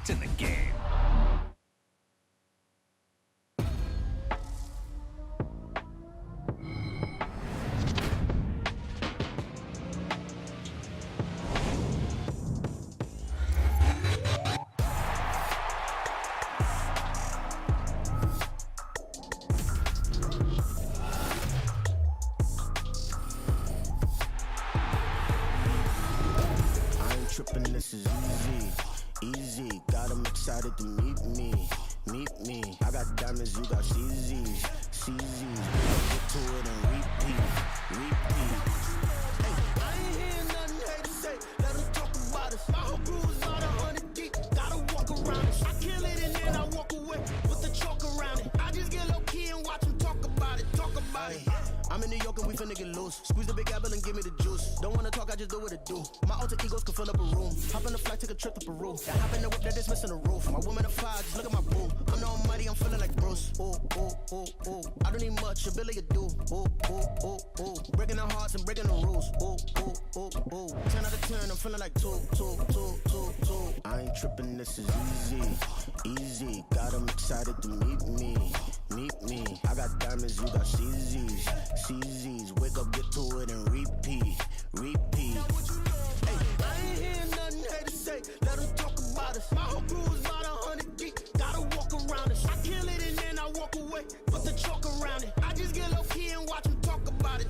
It's in the game. Tripping, this is easy. Got 'em excited to meet me. I got diamonds, you got CZs. Get to it and repeat. Hey, I ain't hearing nothing hate to say. Let 'em talk about us. My whole crew is about 100 deep. Gotta walk around it. I kill it and then I walk away with the chalk around it. I just get low key and watch 'em talk about it. I'm in New York and we finna get loose. Squeeze the big apple and give me the juice. Don't wanna talk, I just do what it do. My alter egos can fill up a room. Hop in the flight, take a trip to Peru. I hop in the whip, that is missing the roof. My woman a fire, just look at my boo. I'm the almighty, I'm feeling like Bruce. Ooh. I don't need much, ability to do. Ooh. Breaking the hearts and breaking the rules. Ooh. 10 out of 10, I'm feeling like two. I ain't tripping, this is easy. Got 'em excited to meet me. I got diamonds, you got CZs. Wake up, get to it and repeat. Hey, I ain't hearing nothing hate to say. Let 'em talk about us. My whole crew is about 100 deep. Gotta walk around us. I kill it and then I walk away. Put the chalk around it. I just get low key and watch 'em talk about it.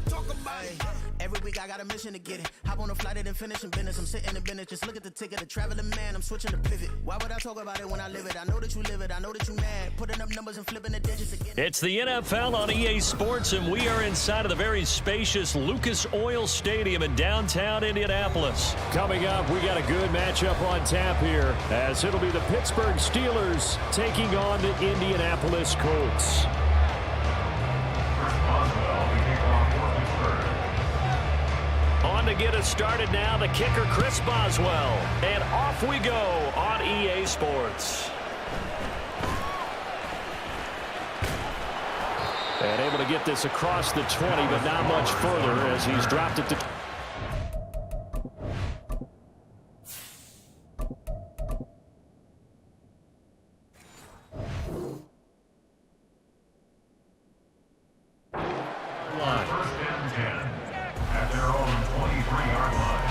Every week I got a mission to get it. Hop on a flight and then finish in business. I'm sitting in business, just look at the ticket. A traveling man, I'm switching to pivot. Why would I talk about it when I live it? I know that you live it, I know that you mad. Putting up numbers and flipping the digits again. It's the NFL on EA Sports, and we are inside of the very spacious Lucas Oil Stadium in downtown Indianapolis. Coming up, we got a good matchup on tap here, as it'll be the Pittsburgh Steelers taking on the Indianapolis Colts. On to get us started now, the kicker Chris Boswell. And off we go on EA Sports. And able to get this across the 20, but not much further as he's dropped it to... First and 10 at their own 23-yard line.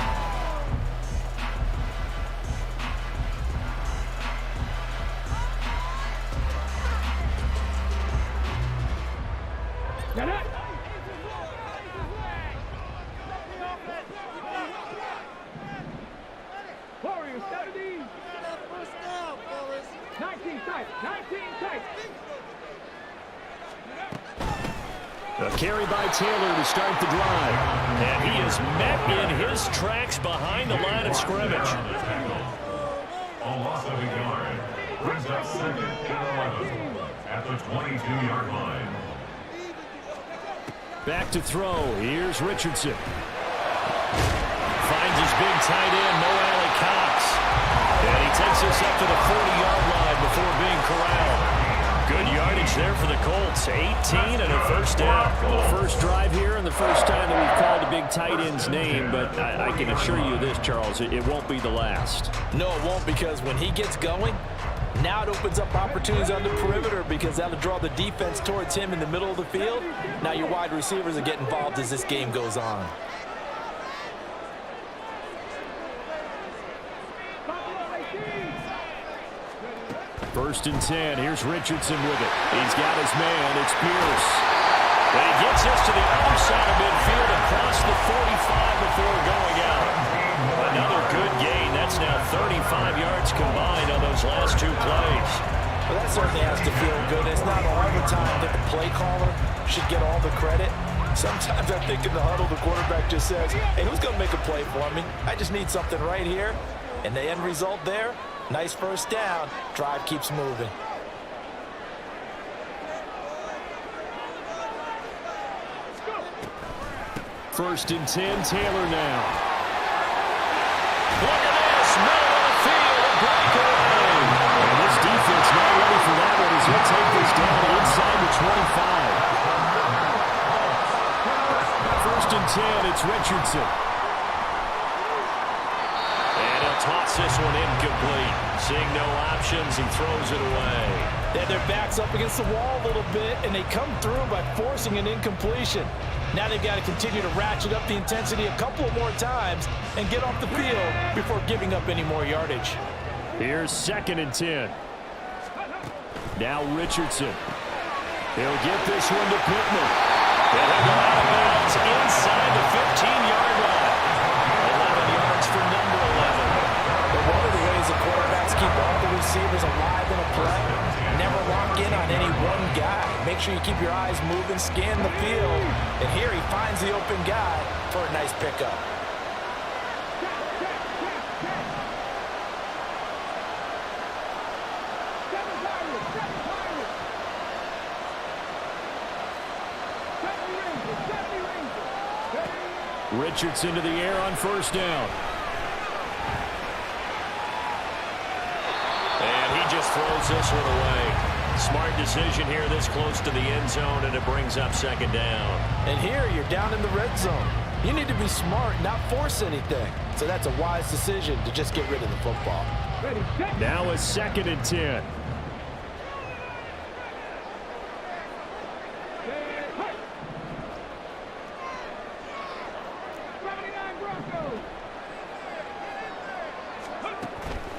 Warriors, 17. First down, fellas. 19 tight. A carry by Taylor to start the drive. And he is met in his tracks behind the line of scrimmage. A loss of a yard brings up 2nd and 11 at the 22-yard line. Back to throw. Here's Richardson. Finds his big tight end, Mo Alley Cox. And he takes this up to the 40-yard line before being corralled. Good yardage there for the Colts. 18 and a first down. Well, first drive here and the first time that we've called a big tight end's name, but I can assure you this, Charles, it won't be the last. No, it won't, because when he gets going, now it opens up opportunities on the perimeter, because that'll draw the defense towards him in the middle of the field. Now your wide receivers are getting involved as this game goes on. First and 10. Here's Richardson with it. He's got his man. It's Pierce. And he gets us to the other side of midfield across the 45 before going out. Another good gain. That's now 35 yards combined on those last two plays. Well, that certainly has to feel good. It's not all the time that the play caller should get all the credit. Sometimes I think in the huddle, the quarterback just says, hey, who's going to make a play for me? I just need something right here. And the end result there, nice first down. Drive keeps moving. First and 10, Taylor now. Look at this, middle of the field, a breakaway. And this defense not ready for that one as he'll take this down inside the 25. First and 10, it's Richardson. And he'll toss this one incomplete. Seeing no options, he throws it away. Yeah, their back's up against the wall a little bit, and they come through by forcing an incompletion. Now they've got to continue to ratchet up the intensity a couple of more times and get off the field before giving up any more yardage. Here's 2nd and 10. Now Richardson. He'll get this one to Pittman. And he'll go out of bounds inside the 15-yard line. 11 yards for number 11. But one of the ways the quarterbacks keep all the receivers alive in a play, never lock in on any one guy. Make sure you keep your eyes moving, scan the field, and here he finds the open guy for a nice pickup. Richardson to the air on 1st down. And he just throws this one away. Smart decision here this close to the end zone, and it brings up 2nd down. And here you're down in the red zone. You need to be smart, not force anything. So that's a wise decision to just get rid of the football. Now a 2nd and 10.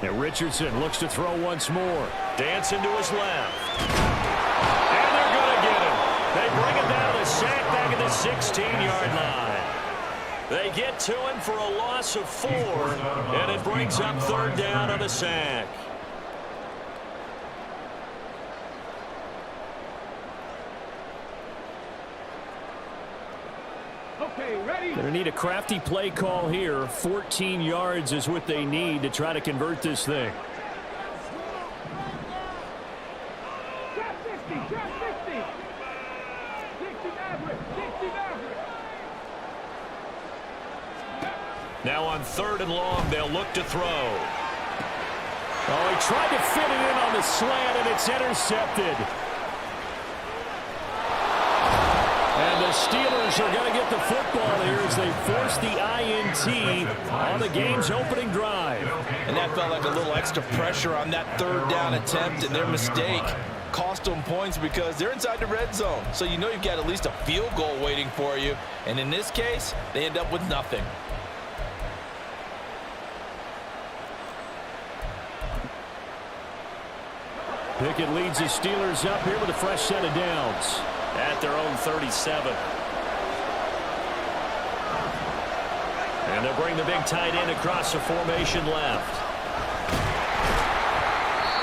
And Richardson looks to throw once more. Dancing to his left. And they're going to get him. They bring it down, a sack back at the 16-yard line. They get to him for a loss of 4, and it brings up 3rd down on a sack. Going to need a crafty play call here. 14 yards is what they need to try to convert this thing. Now on 3rd and long, they'll look to throw. Oh, he tried to fit it in on the slant, and it's intercepted. And the Steelers are going to get the football here as they force the INT on the game's opening drive. And that felt like a little extra pressure on that 3rd down attempt, and their mistake cost them points because they're inside the red zone. So you know you've got at least a field goal waiting for you. And in this case, they end up with nothing. Pickett leads the Steelers up here with a fresh set of downs. At their own 37. And they'll bring the big tight end across the formation left.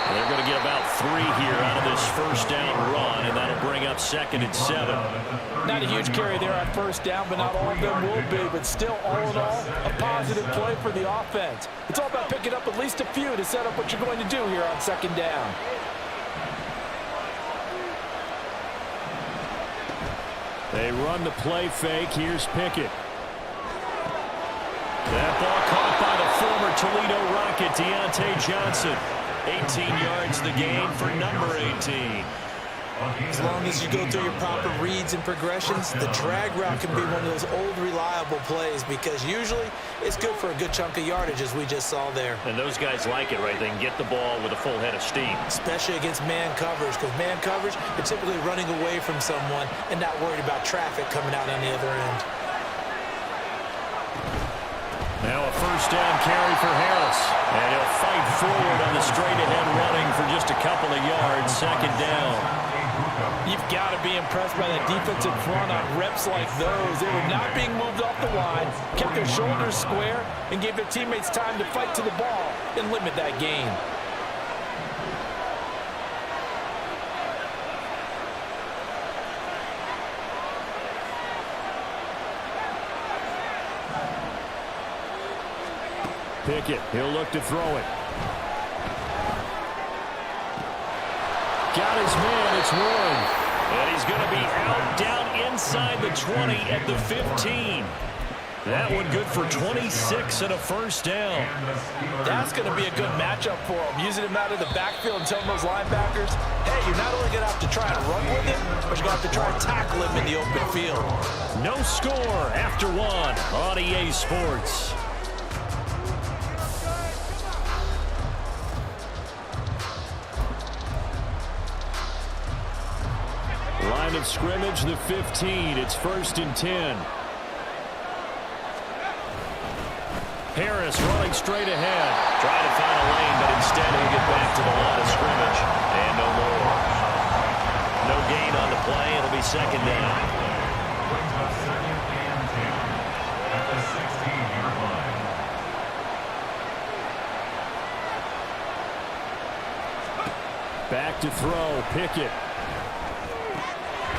And they're going to get about 3 here out of this 1st down run, and that'll bring up 2nd and 7. Not a huge carry there on 1st down, but not all of them will be. But still, all in all, a positive play for the offense. It's all about picking up at least a few to set up what you're going to do here on 2nd down. They run the play fake. Here's Pickett. That ball caught by the former Toledo Rocket, Deontay Johnson. 18 yards the gain for number 18. As long as you go through your proper reads and progressions, the drag route can be one of those old reliable plays because usually it's good for a good chunk of yardage, as we just saw there. And those guys like it, right? They can get the ball with a full head of steam. Especially against man coverage, because man coverage, you're typically running away from someone and not worried about traffic coming out on the other end. Now a 1st down carry for Harris. And he'll fight forward on the straight-ahead running for just a couple of yards. 2nd down. You've got to be impressed by that defensive front on reps like those. They were not being moved off the line, kept their shoulders square, and gave their teammates time to fight to the ball and limit that gain. Pickett, he'll look to throw it. Got his man, it's Warren. And he's going to be out down inside the 20 at the 15. That one good for 26 and a 1st down. That's going to be a good matchup for him. Using him out of the backfield and telling those linebackers, hey, you're not only going to have to try and run with him, but you're going to have to try and tackle him in the open field. No score after 1 on EA Sports. line of scrimmage, the 15. It's 1st and 10. Harris running straight ahead. Trying to find a lane, but instead he'll get back to the line of scrimmage. And no more. No gain on the play. It'll be 2nd down. Brings up 2nd and 10 at the 16-yard line. Back to throw. Pickett.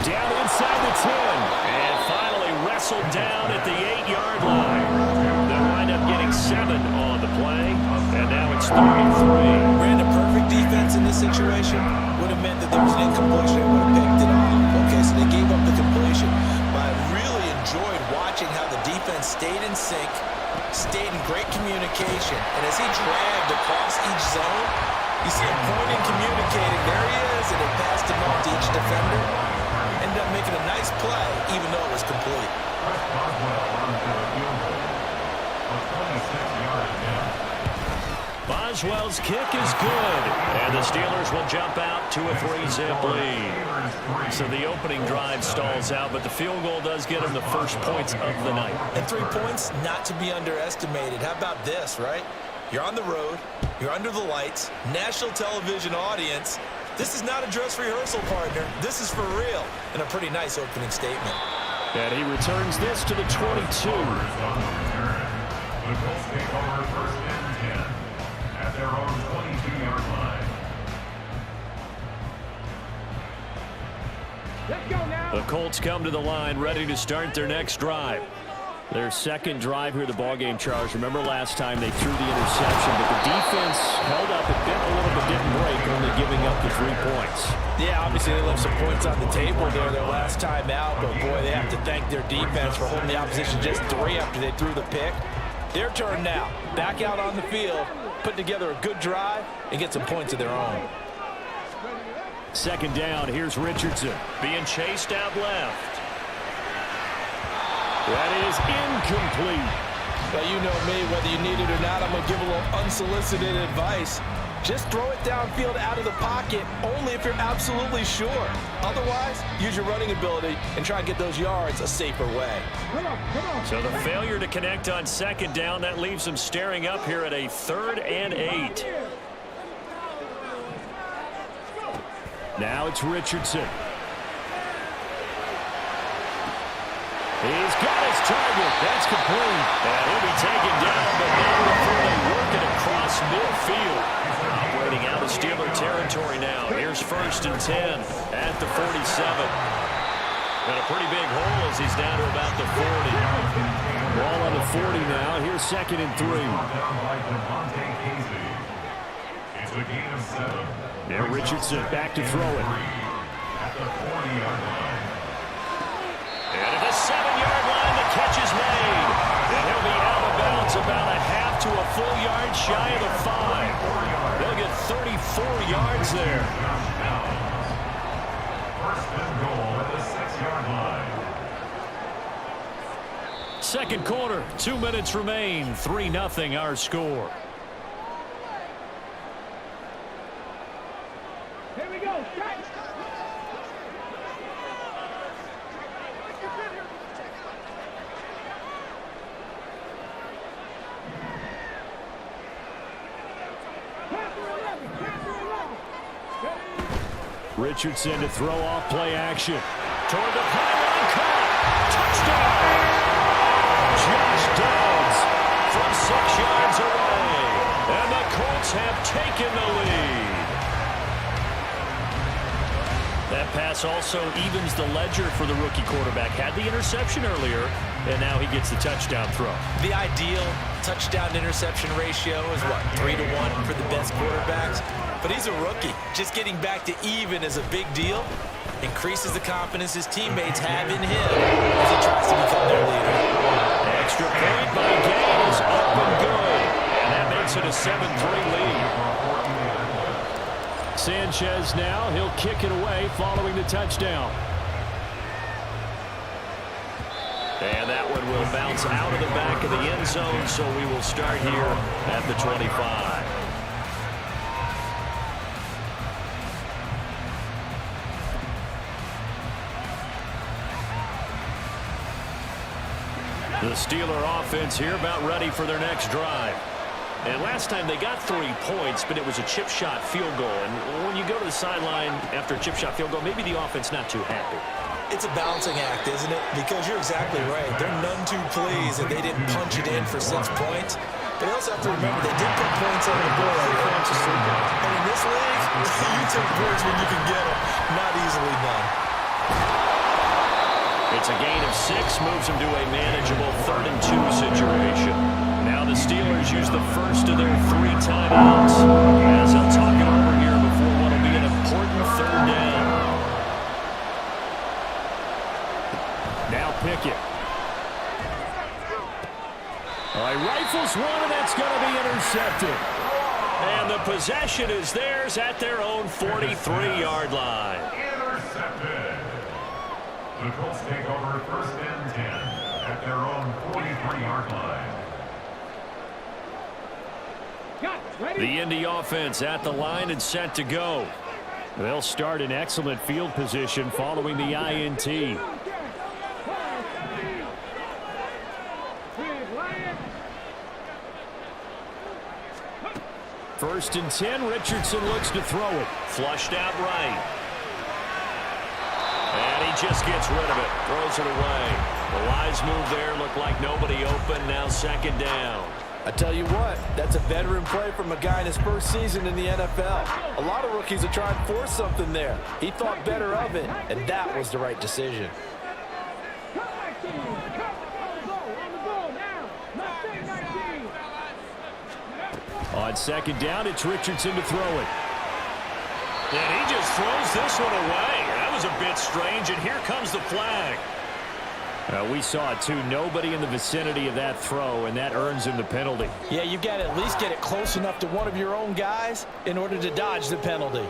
Down inside the 10. And finally wrestled down at the 8-yard line. They'll wind up getting 7 on the play. And now it's 3 and 3. Ran a perfect defense in this situation. Would have meant that there was an incompletion. They would have picked it off. Okay, so they gave up the completion. But I really enjoyed watching how the defense stayed in sync, stayed in great communication. And as he dragged across each zone, you see him pointing, communicating. There he is, and it passed him off to each defender. Ended up making a nice play, even though it was complete. Boswell's kick is good. And the Steelers will jump out to a 3-zip lead. So the opening drive stalls out, but the field goal does get them the first points of the night. And 3 points, not to be underestimated. How about this, right? You're on the road. You're under the lights. National television audience. This is not a dress rehearsal, partner. This is for real. And a pretty nice opening statement. And he returns this to the 22. The Colts take over 1st and 10 at their own 22-yard line. Let's go now. The Colts come to the line, ready to start their next drive. Their second drive here, the ballgame, Charles. Remember last time they threw the interception, but the defense held up a little bit, didn't break, only giving up the 3 points. Yeah, obviously they left some points on the table there their last time out, but boy, they have to thank their defense for holding the opposition just 3 after they threw the pick. Their turn now. Back out on the field, put together a good drive, and get some points of their own. 2nd down, here's Richardson. Being chased out left. That is incomplete. But you know me, whether you need it or not, I'm going to give a little unsolicited advice. Just throw it downfield out of the pocket, only if you're absolutely sure. Otherwise, use your running ability and try and get those yards a safer way. Come on. So the failure to connect on 2nd down, that leaves them staring up here at a 3rd and 8. Now it's Richardson. He's got his target. That's complete. And he'll be taken down, but not before they work it across midfield. Operating out of Steeler territory now. Here's 1st and 10 at the 47. And a pretty big hole as he's down to about the 40. Ball on the 40 now. Here's 2nd and 3. It's a gain of 7. Now Richardson back to throw it. At the 40-yard line. And at the 7-yard line, the catch is made. And he'll be out of bounds about a half to a full yard shy of the 5. They'll get 34 yards there. First and goal at the 6-yard line. Second quarter, 2 minutes remain. 3-0 our score. Here we go. Strike. Richardson to throw off play action. Toward the pylon, caught. Touchdown! Josh Dobbs from 6 yards away. And the Colts have taken the lead. That pass also evens the ledger for the rookie quarterback. Had the interception earlier, and now he gets the touchdown throw. The ideal touchdown-interception ratio is, what, 3 to 1 for the best quarterbacks? But he's a rookie. Just getting back to even is a big deal. Increases the confidence his teammates have in him as he tries to become their leader. Extra point by Gay is up and good. And that makes it a 7-3 lead. Sanchez now, he'll kick it away following the touchdown. And that one will bounce out of the back of the end zone, so we will start here at the 25. The Steeler offense here about ready for their next drive. And last time they got 3 points, but it was a chip shot field goal. And when you go to the sideline after a chip shot field goal, maybe the offense not too happy. It's a balancing act, isn't it? Because you're exactly right. They're none too pleased that they didn't punch it in for 6 points. But you also have to remember they did put points on the board. And in this league, you take points when you can get them. Not easily done. It's a gain of 6, moves them to a manageable 3rd and 2 situation. Now the Steelers use the first of their 3 timeouts as they'll talk it over here before what will be an important 3rd down. Now Pickett. All right, rifles one, and that's going to be intercepted. And the possession is theirs at their own 43-yard line. Intercepted. The Colts take over 1st and 10 at their own 43-yard line. The Indy offense at the line and set to go. They'll start in excellent field position following the INT. First and 10, Richardson looks to throw it. Flushed out right. And he just gets rid of it. Throws it away. The wise move there. Looked like nobody open. Now 2nd down. I tell you what, that's a veteran play from a guy in his first season in the NFL. A lot of rookies are trying to force something there. He thought better of it, and that was the right decision. On 2nd down, it's Richardson to throw it. And he just throws this one away. That was a bit strange, and here comes the flag. We saw it, too. Nobody in the vicinity of that throw, and that earns him the penalty. Yeah, you've got to at least get it close enough to one of your own guys in order to dodge the penalty.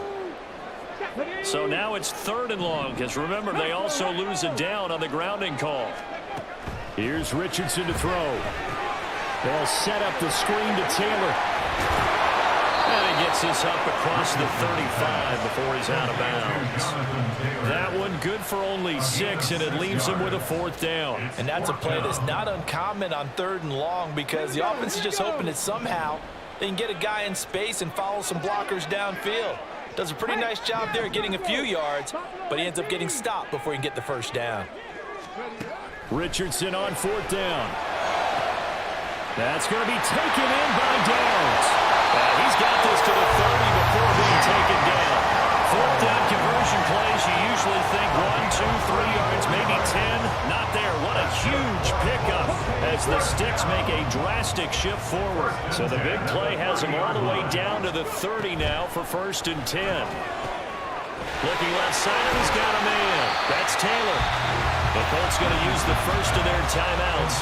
So now it's 3rd and long, because remember, they also lose a down on the grounding call. Here's Richardson to throw. They'll set up the screen to Taylor. And he gets this up across the 35 before he's out of bounds. That one good for only 6, and it leaves him with a 4th down. And that's a play that's not uncommon on 3rd and long because the offense is just hoping that somehow they can get a guy in space and follow some blockers downfield. Does a pretty nice job there getting a few yards, but he ends up getting stopped before he can get the 1st down. Richardson on 4th down. That's going to be taken in by Downs. He's got this to the 30 before being taken down. 4th down conversion plays, you usually think 1, 2, 3 yards, maybe 10. Not there. What a huge pickup as the Sticks make a drastic shift forward. So the big play has him all the way down to the 30 now for 1st and 10. Looking left side, he's got a man. That's Taylor. The Colts going to use the first of their timeouts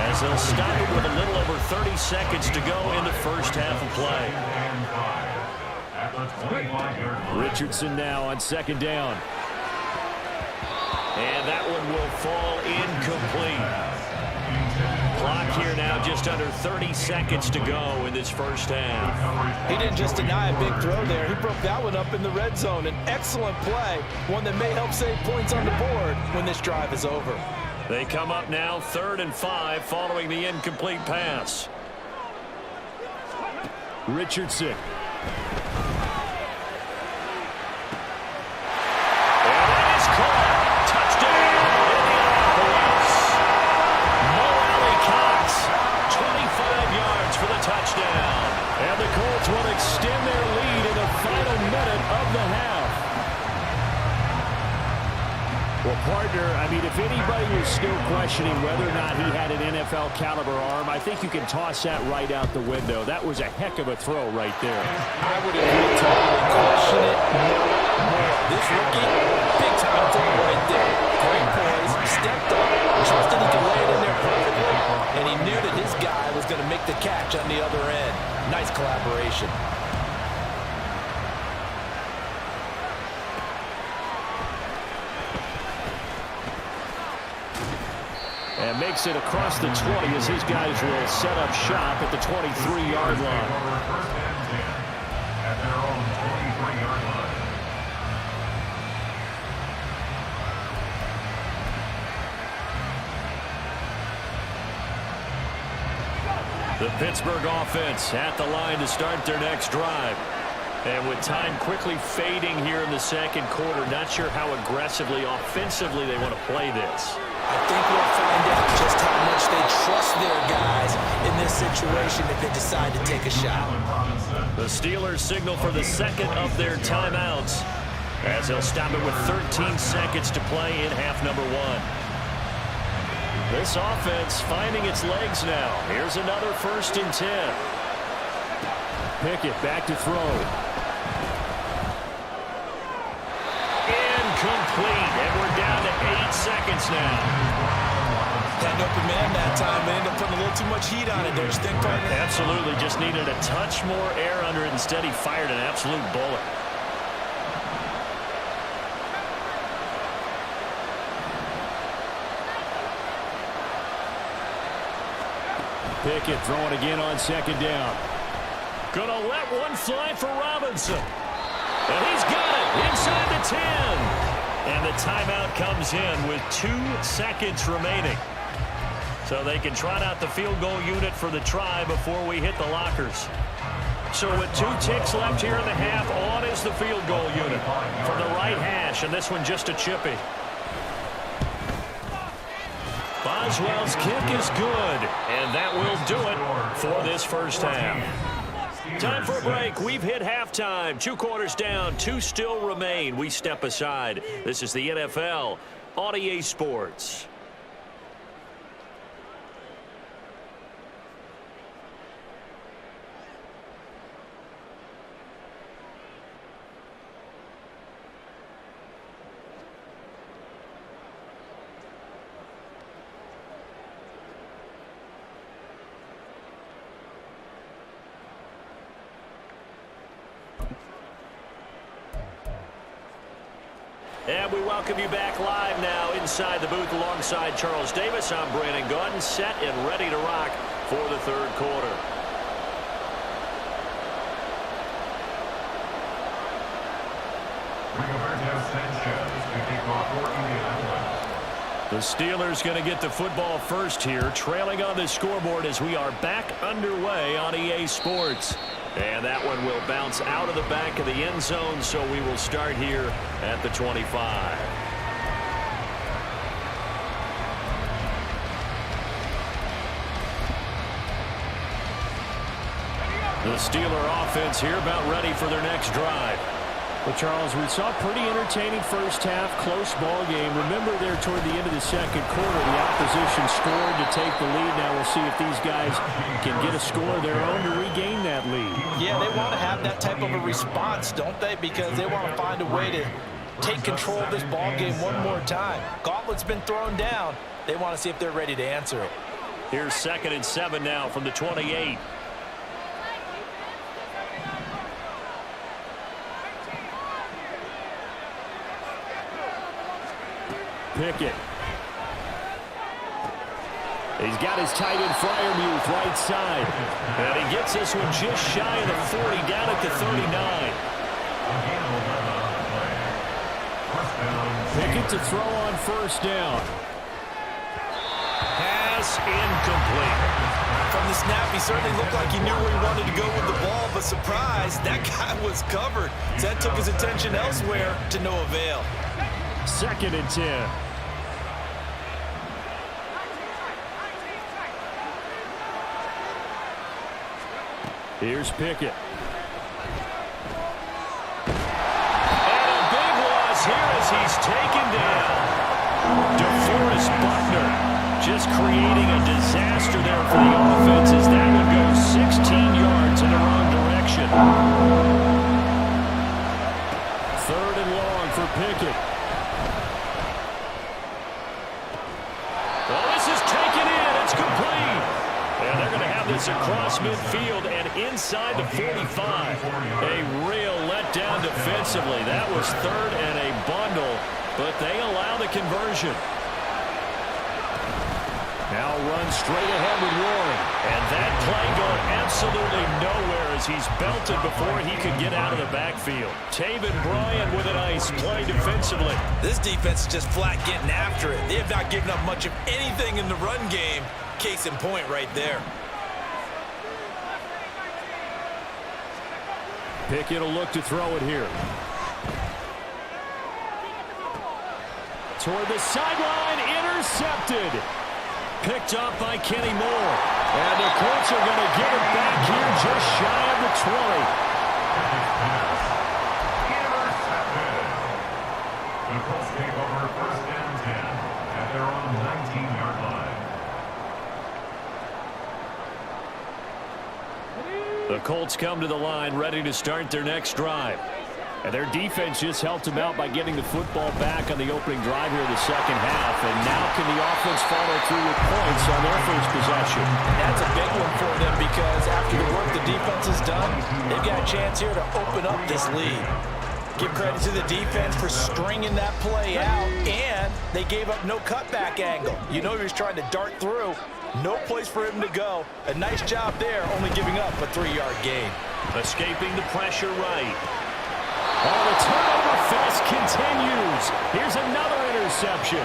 as they'll stop it with a little over 30 seconds to go in the first half of play. Richardson now on 2nd down. And that one will fall incomplete. Clock here now just under 30 seconds to go in this first half. He didn't just deny a big throw there. He broke that one up in the red zone. An excellent play, one that may help save points on the board when this drive is over. They come up now 3rd and 5 following the incomplete pass. Richardson. And that is caught. Touchdown, Indianapolis. Morale Cox, 25 yards for the touchdown. And the Colts will extend their lead in the final minute of the half. Well, partner, I mean, if anybody was still questioning whether or not he had an NFL caliber arm, I think you can toss that right out the window. That was a heck of a throw right there. I would agree totally. Question it more. This rookie, big time throw right there. Great poise, stepped up, trusted he could lay it in there perfectly, and he knew that his guy was going to make the catch on the other end. Nice collaboration. And makes it across the 20 as his guys will set up shop at the 23-yard line. At their own 23-yard line. The Pittsburgh offense at the line to start their next drive. And with time quickly fading here in the second quarter, not sure how aggressively, offensively they want to play this. I think we'll find out just how much they trust their guys in this situation if they decide to take a shot. The Steelers signal for the second of their timeouts as they'll stop it with 13 seconds to play in half number 1. This offense finding its legs now. Here's another 1st and 10. Pickett back to throw. Incomplete, and we're down to 8 seconds now. Had an open man that time. They ended up putting a little too much heat on it, don't you think, partner? Absolutely, just needed a touch more air under it. Instead, he fired an absolute bullet. Pickett throwing again on 2nd down. Gonna let one fly for Robinson. And he's got it inside the 10. And the timeout comes in with 2 seconds remaining. So they can trot out the field goal unit for the try before we hit the lockers. So with 2 ticks left here in the half, on is the field goal unit from the right hash. And this one just a chippy. Boswell's kick is good, and that will do it for this first half. Time for a break. We've hit halftime. 2 quarters down, 2 still remain. We step aside. This is the NFL on EA Sports. And we welcome you back live now inside the booth alongside Charles Davis. I'm Brandon Gaudin, set and ready to rock for the 3rd quarter. The Steelers going to get the football first here, trailing on the scoreboard as we are back underway on EA Sports. And that one will bounce out of the back of the end zone, so we will start here at the 25. The Steeler offense here about ready for their next drive. Well, Charles, we saw a pretty entertaining first half, close ball game. Remember there toward the end of the second quarter, the opposition scored to take the lead. Now we'll see if these guys can get a score of their own to regain that lead. Yeah, they want to have that type of a response, don't they? Because they want to find a way to take control of this ball game one more time. Gauntlet's been thrown down. They want to see if they're ready to answer it. Here's 2nd and 7 now from the 28. Pickett. He's got his tight end Freiermuth right side. And he gets this one just shy of the 40, down at the 39. Pickett to throw on 1st down. Pass incomplete. From the snap, he certainly looked like he knew where he wanted to go with the ball, but surprise, that guy was covered. So that took his attention elsewhere to no avail. 2nd and 10. Here's Pickett. And a big loss here as he's taken down. DeForest Buckner just creating a disaster there for the offense as that one goes 16 yards in the wrong direction. 3rd and long for Pickett. Well, this is taken in. It's complete. And they're going to have this across midfield and inside the 45. A real letdown defensively. That was 3rd and a bundle, but they allow the conversion. Now run straight ahead with Warren. And that play going absolutely nowhere as he's belted before he could get out of the backfield. Taven Bryan with a nice play defensively. This defense is just flat getting after it. They have not given up much of anything in the run game. Case in point right there. Pickett will look to throw it here. Toward the sideline, intercepted. Picked up by Kenny Moore. And the Colts are going to get it back here just shy of the 20. The Colts take over first and 10 at their own 19-yard line. The Colts come to the line ready to start their next drive. And their defense just helped them out by getting the football back on the opening drive here in the second half. And now can the offense follow through with points on their first possession? That's a big one for them because after the work the defense has done, they've got a chance here to open up this lead. Give credit to the defense for stringing that play out, and they gave up no cutback angle. You know he was trying to dart through. No place for him to go. A nice job there, only giving up a 3-yard gain. Escaping the pressure right. Oh, the turnover fest continues. Here's another interception.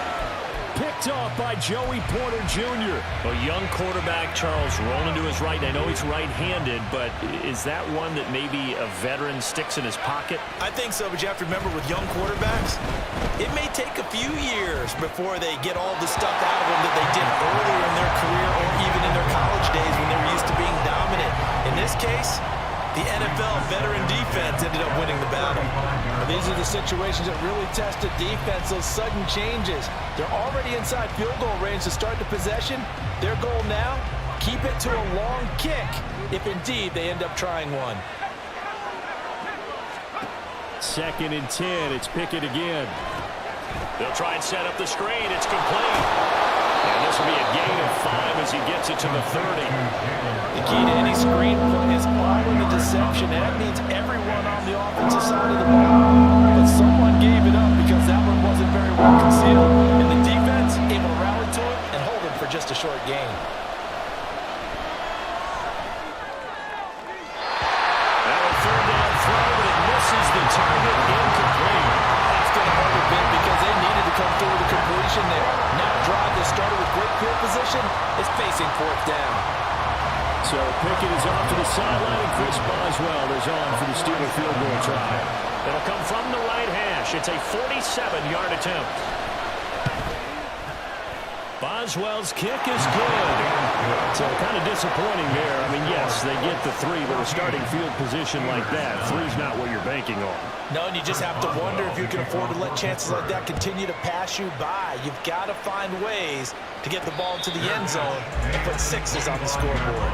Picked off by Joey Porter Jr. A young quarterback, Charles, rolling to his right. I know he's right-handed, but is that one that maybe a veteran sticks in his pocket? I think so, but you have to remember with young quarterbacks, it may take a few years before they get all the stuff out of them that they did earlier in their career or even in their college days when they were used to being dominant. In this case, the NFL veteran defense ended up winning the battle. These are the situations that really test the defense, those sudden changes. They're already inside field goal range to start the possession. Their goal now, keep it to a long kick if indeed they end up trying one. 2nd and 10. It's Pickett again. They'll try and set up the screen. It's complete. And this will be a gain of 5 as he gets it to the 30. The key to any screen play is following the deception. And that means everyone on the offensive side of the ball. But someone gave it up because that one wasn't very well concealed. And the defense able to rally to it and hold it for just a short gain. Now a 3rd down throw, but it misses the target, incomplete. That's going to hurt a bit because they needed to come through with a completion there. Now a drive that started with great field position is facing 4th down. So Pickett is off to the sideline, and Chris Boswell is on for the Steeler field goal try. It'll come from the right hash. It's a 47-yard attempt. Boswell's kick is good. So kind of disappointing there. I mean, yes, they get the 3, but a starting field position like that, 3's not what you're banking on. No, and you just have to wonder if you can afford to let chances like that continue to pass you by. You've got to find ways to get the ball into the end zone and put 6s on the scoreboard.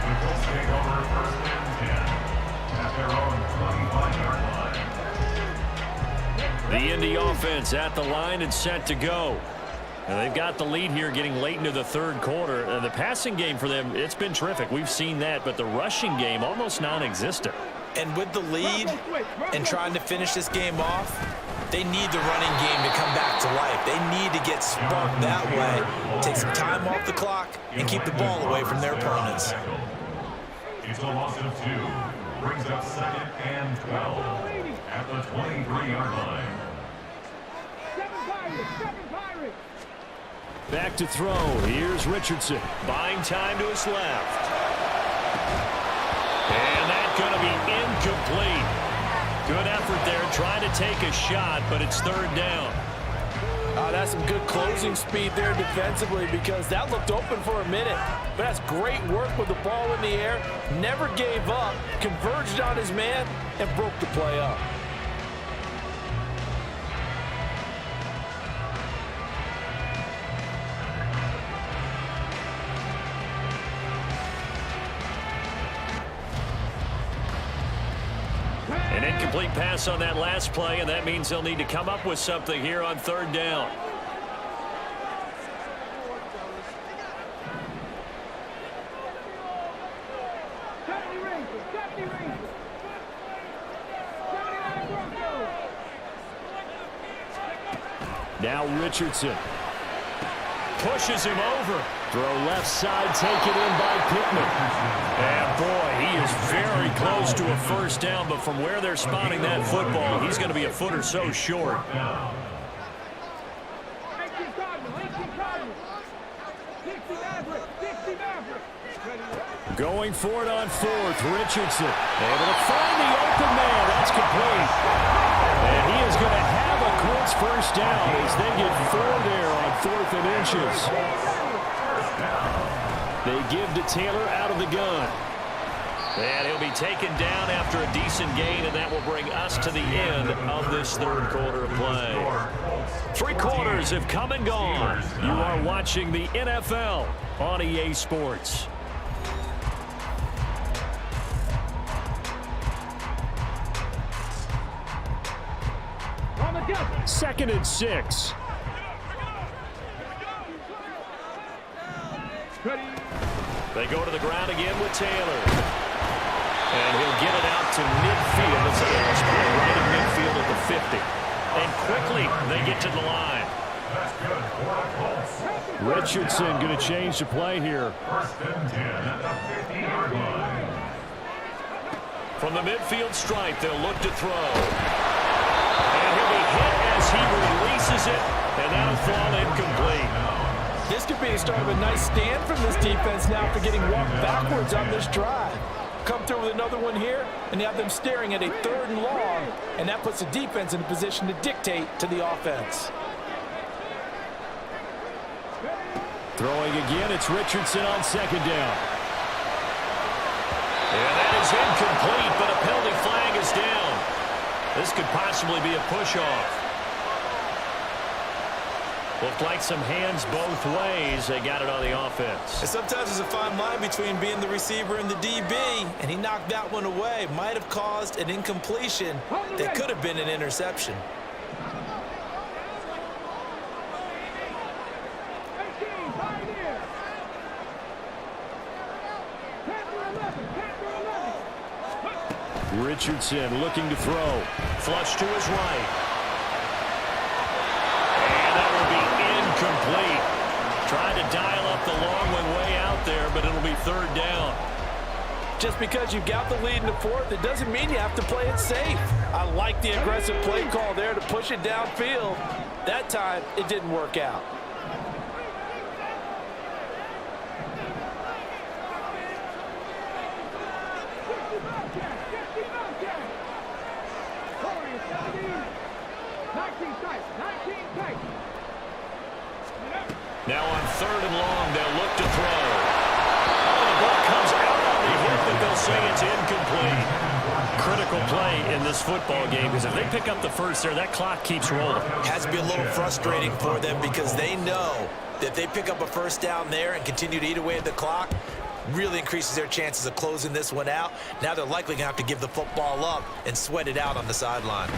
The Colts take over first and 10 at their own 25-yard line. The Indy offense at the line and set to go. And they've got the lead here getting late into the 3rd quarter. The passing game for them, it's been terrific. We've seen that, but the rushing game almost non-existent. And with the lead and trying to finish this game off, they need the running game to come back to life. They need to get sparked that way, take some time off the clock, and keep the ball away from their opponents. It's a loss of 2. Brings up 2nd and 12 at the 23-yard line. 7 Pirates. Back to throw. Here's Richardson. Buying time to his left. And that's going to be incomplete. Good effort there trying to take a shot, but it's 3rd down. That's some good closing speed there defensively because that looked open for a minute. But that's great work with the ball in the air. Never gave up, converged on his man, and broke the play up. An incomplete pass on that last play, and that means they'll need to come up with something here on 3rd down. Now Richardson. Pushes him over. Throw left side, take it in by Pittman. And boy, he is very close to a 1st down, but from where they're spotting that football, he's going to be a foot or so short. Going for it on fourth. Richardson able to find the open man. That's complete. And he is going to have a Colts first down as they get 4 there on 4th and inches. They give to Taylor out of the gun. And he'll be taken down after a decent gain, and that will bring us to the end of this third quarter of play. 3 quarters have come and gone. You are watching the NFL on EA Sports. Second and 6. They go to the ground again with Taylor. And he'll get it out to midfield. It's a spot right at midfield at the 50. And quickly they get to the line. Richardson going to change the play here. First and 10 at the 50-yard line. From the midfield stripe, they'll look to throw. And he'll be hit as he releases it. And that'll fall incomplete. This could be the start of a nice stand from this defense now after getting walked backwards on this drive. Come through with another one here, and you have them staring at a 3rd and long, and that puts the defense in a position to dictate to the offense. Throwing again, it's Richardson on 2nd down. And that is incomplete, but a penalty flag is down. This could possibly be a push-off. Looked like some hands both ways. They got it on the offense. And sometimes there's a fine line between being the receiver and the DB, and he knocked that one away. Might have caused an incompletion that could have been an interception. Richardson looking to throw. Flush to his right. And that will be incomplete. Tried to dial up the long one way out there, but it'll be 3rd down. Just because you got the lead in the 4th, it doesn't mean you have to play it safe. I like the aggressive play call there to push it downfield. That time, it didn't work out. Now on 3rd and long, they'll look to throw. Oh, the ball comes out on the hit, but they'll say it's incomplete. Critical play in this football game, because if they pick up the first there, that clock keeps rolling. Has to be a little frustrating for them because they know that if they pick up a first down there and continue to eat away at the clock, really increases their chances of closing this one out. Now they're likely going to have to give the football up and sweat it out on the sideline.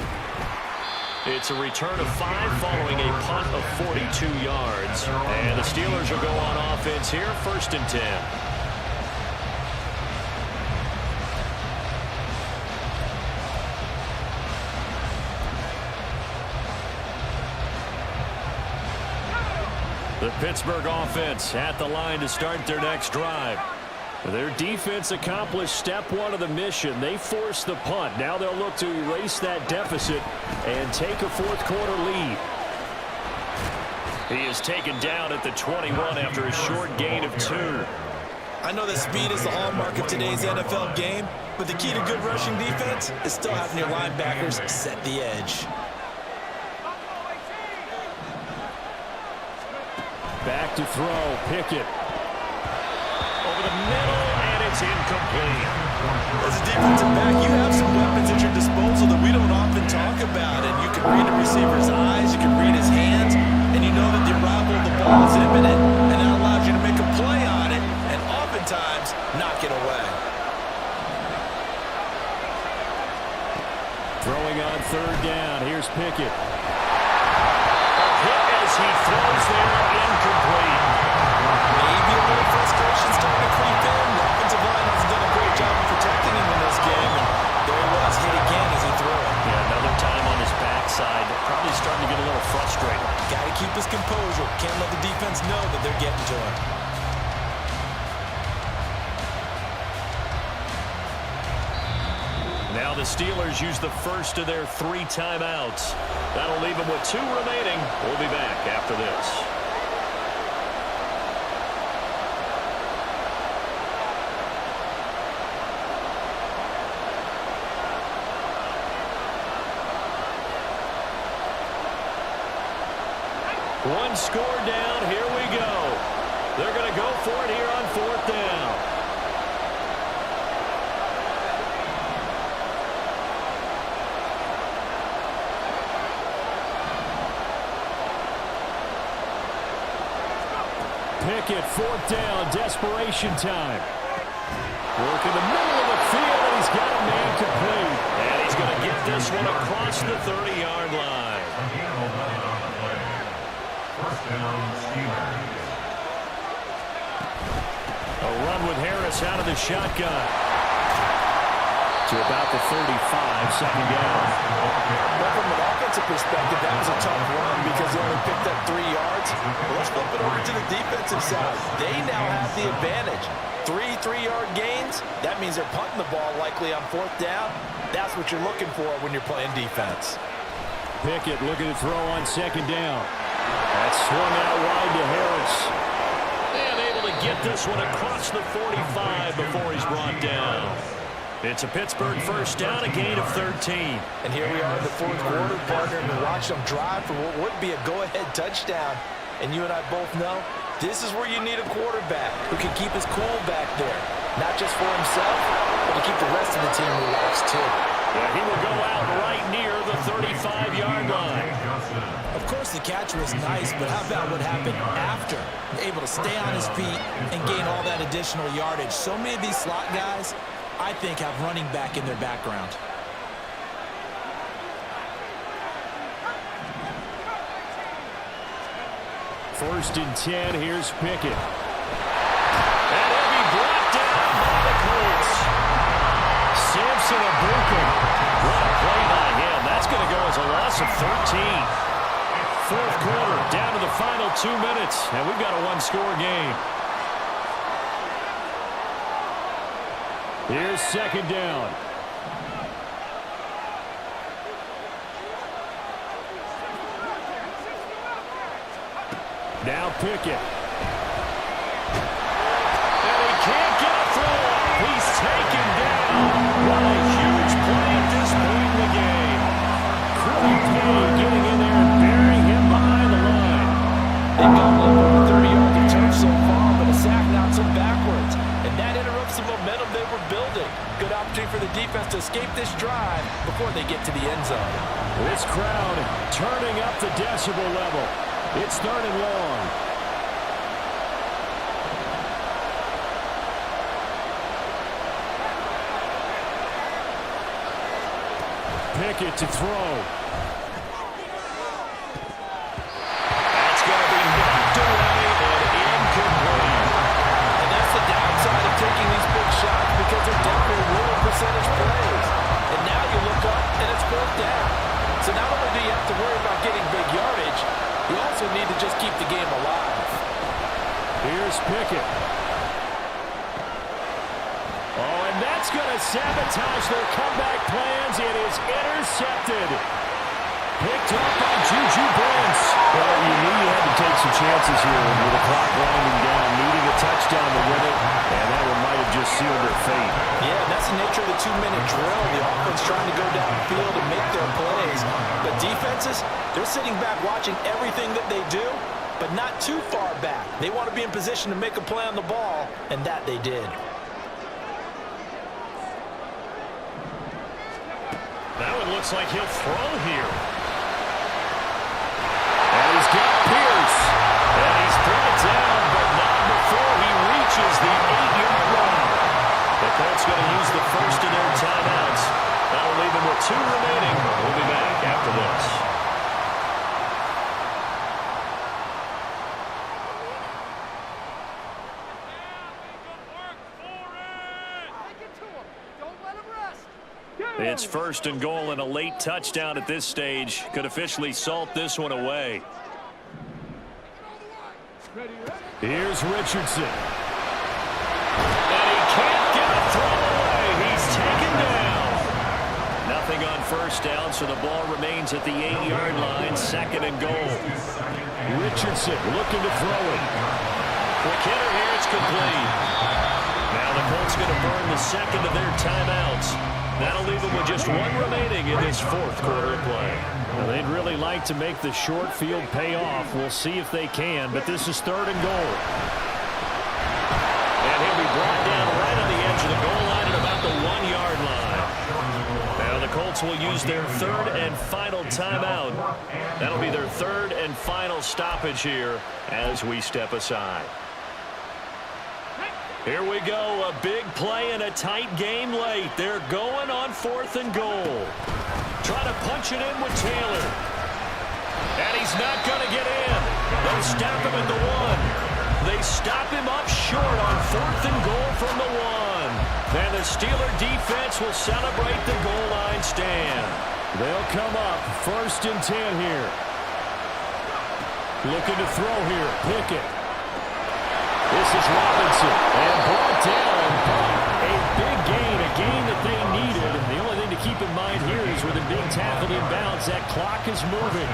It's a return of 5 following a punt of 42 yards. And the Steelers will go on offense here, 1st and 10. The Pittsburgh offense at the line to start their next drive. Their defense accomplished step 1 of the mission. They forced the punt. Now they'll look to erase that deficit and take a 4th quarter lead. He is taken down at the 21 after a short gain of 2. I know that speed is the hallmark of today's NFL game, but the key to good rushing defense is still having your linebackers set the edge. Back to throw, Pickett. Over the middle, and it's incomplete. As a defensive back, you have some weapons at your disposal that we don't often talk about. And you can read a receiver's eyes, you can read his hands, and you know that the arrival of the ball is imminent, and that allows you to make a play on it, and oftentimes knock it away. Throwing on 3rd down, here's Pickett. A hit as he throws there, incomplete. Maybe a little frustration starting to creep in. The offensive line hasn't done a great job of protecting him in this game. And there he was, hit again as he threw it. Yeah, another time on his backside. Probably starting to get a little frustrated. Got to keep his composure. Can't let the defense know that they're getting to him. Now the Steelers use the first of their 3 timeouts. That'll leave them with 2 remaining. We'll be back after this. One score down. Here we go. They're going to go for it here on 4th down. Pickett, 4th down, desperation time. Work in the middle of the field, and he's got a man complete. And he's going to get this one across the 30-yard line. First down, Steelers. A run with Harris out of the shotgun. To about the 35, 2nd down. But from an offensive perspective, that was a tough run because they only picked up 3 yards. Well, let's flip it over to the defensive side. They now have the advantage. 3-3-yard gains. That means they're punting the ball likely on 4th down. That's what you're looking for when you're playing defense. Pickett looking to throw on 2nd down. That's swung out wide to Harris. And able to get this one across the 45 before he's brought down. It's a Pittsburgh first down, a gain of 13. And here we are in the 4th quarter, partner, and we watched them drive for what would be a go-ahead touchdown. And you and I both know this is where you need a quarterback who can keep his cool back there. Not just for himself, but to keep the rest of the team relaxed too. Yeah, he will go out right near the 35-yard line. Of course, the catch was nice, but how about what happened after? Able to stay on his feet and gain all that additional yardage. So many of these slot guys, I think, have running back in their background. First and 10, here's Pickett. And he'll be brought down by the Colts. Samson Abuka. What a play by him. That's going to go as a loss of 13. 4th quarter, down to the final 2 minutes, and we've got a one-score game. Here's 2nd down. Now Pickett. And he can't get a throw off. He's taken down. What a huge play at this point in the game. Quilly Payne getting in there and burying him behind the line. They've got a little over 30 yards of turf so far, but a sack knocks them backwards. And that interrupts the momentum they were building. Good opportunity for the defense to escape this drive before they get to the end zone. This crowd turning up the decibel level. It's 3rd and long. Pickett to throw. That's going to be knocked away and incomplete. And that's the downside of taking these big shots because they're definitely low percentage plays. And now you look up and it's 4th down. So not only do you have to worry about getting big yardage, you also need to just keep the game alive. Here's Pickett. Oh, and that's going to sabotage their comeback plans. It is intercepted. Picked up by Juju Brents. Well, you knew you had to take some chances here with the clock winding down, needing a touchdown to win it, and that one might have just sealed their fate. Yeah, that's the nature of the 2-minute drill. The offense trying to go downfield and make their plays. But defenses, they're sitting back watching everything that they do, but not too far back. They want to be in position to make a play on the ball, and that they did. That one looks like he'll throw here. And he's got Pierce. And he's brought down, but not before he reaches the 8-yard line. The Colts going to use the first of their timeouts. That'll leave them with 2 remaining. We'll be back after this. It's 1st and goal, and a late touchdown at this stage could officially salt this one away. Here's Richardson. And he can't get a throw away. He's taken down. Nothing on 1st down, so the ball remains at the 8-yard line, 2nd and goal. Richardson looking to throw it. Quick hitter here, it's complete. Now the Colts going to burn the 2nd of their timeouts. That'll leave them even with just one remaining in this fourth quarter of play. Well, they'd really like to make the short field pay off. We'll see if they can, but this is 3rd and goal. And he'll be brought down right on the edge of the goal line at about the 1-yard line. Now the Colts will use their 3rd and final timeout. That'll be their 3rd and final stoppage here as we step aside. Here we go, a big play and a tight game late. They're going on 4th and goal. Trying to punch it in with Taylor. And he's not going to get in. They stop him at the 1. They stop him up short on 4th and goal from the 1. And the Steeler defense will celebrate the goal line stand. They'll come up 1st and 10 here. Looking to throw here. Pickett. This is Robinson. And brought down. A big gain. A gain that they needed. And the only thing to keep in mind here is with him being tackled in bounds, that clock is moving.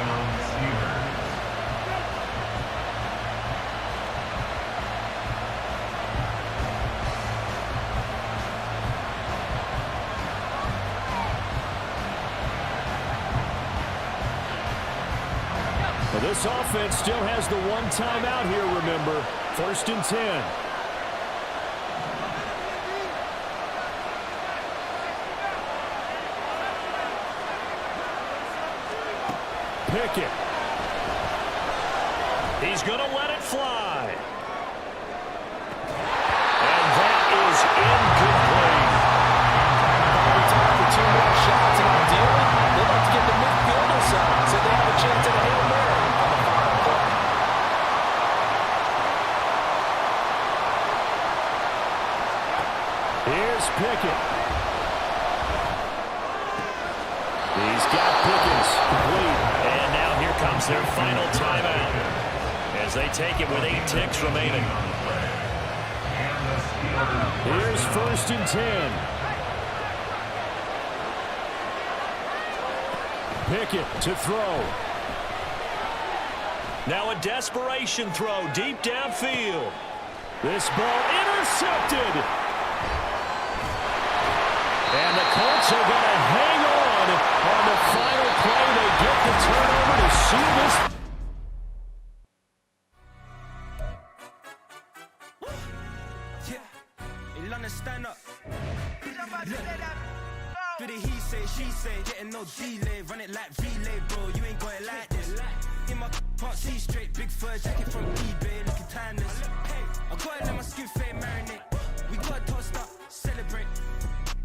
Well, this offense still has the 1 timeout here, remember. 1st and 10. Pickett. He's going to let it fly. And that is incomplete. Time for 2 more shots, and ideally, they'd like to get the midfielder side so they have a chance at a Hail Mary on the final play. Here's Pickett. He's got Pickens complete. And now here comes their final timeout as they take it with 8 ticks remaining. Here's 1st and 10. Pickett to throw. Now a desperation throw deep downfield. This ball intercepted. And the Colts are going to hang on the final play. They get the turnover to seal this. Yeah, London stand up. Do the he say, she say, getting no delay, run it like relay, bro. You ain't got it like this. In my part, see straight, big fur jacket from eBay, looking timeless. Hey, I gotta let my skin fade marinate. We gotta toast up, celebrate.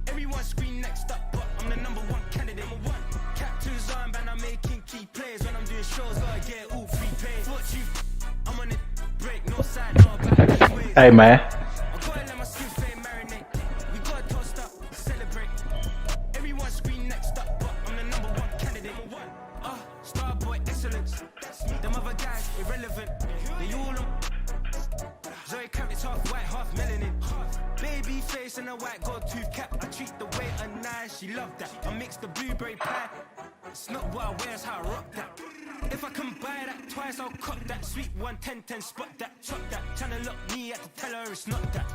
Everyone scream next up, but I'm the #1 candidate. Captain's armband, I'm making key plays when I'm doing shows. Gotta get all free pay. Thought you, I'm on it, break, no side, no back. Hey man, I gotta let my skin fade marinate. We gotta toast up, celebrate. Everyone scream next up, but I'm the #1 candidate. Starboy excellence. Them other guys irrelevant. They all on. Zoe Kravitz half white, half melanin. Baby face and a white gold tooth cap. I treat the waiter nice, she love that. I mix the blueberry pie. It's not what I wear, it's how I rock that. If I can buy that twice, I'll cop that. Sweet 110, spot that, chop that. Tryna lock me at the tell her it's not that.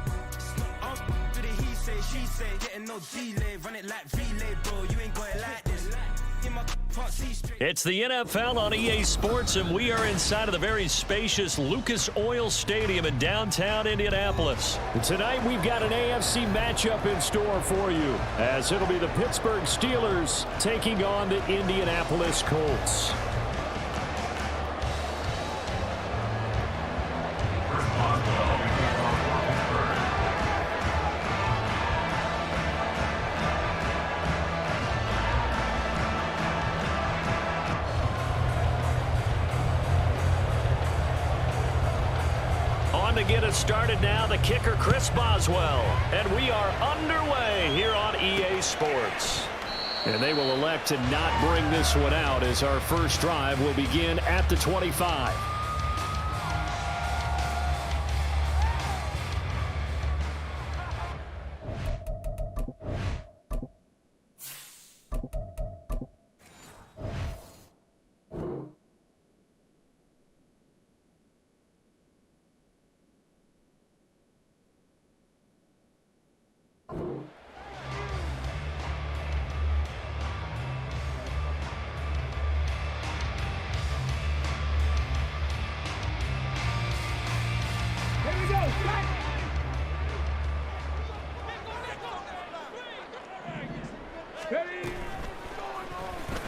Do the he say, she say, getting no delay, run it like relay, bro. You ain't got it like this. In my part, see straight. It's the NFL on EA Sports, and we are inside of the very spacious Lucas Oil Stadium in downtown Indianapolis. And tonight we've got an AFC matchup in store for you, as it'll be the Pittsburgh Steelers taking on the Indianapolis Colts. To get us started now, the kicker Chris Boswell, and we are underway here on EA Sports. And they will elect to not bring this one out, as our first drive will begin at the 25.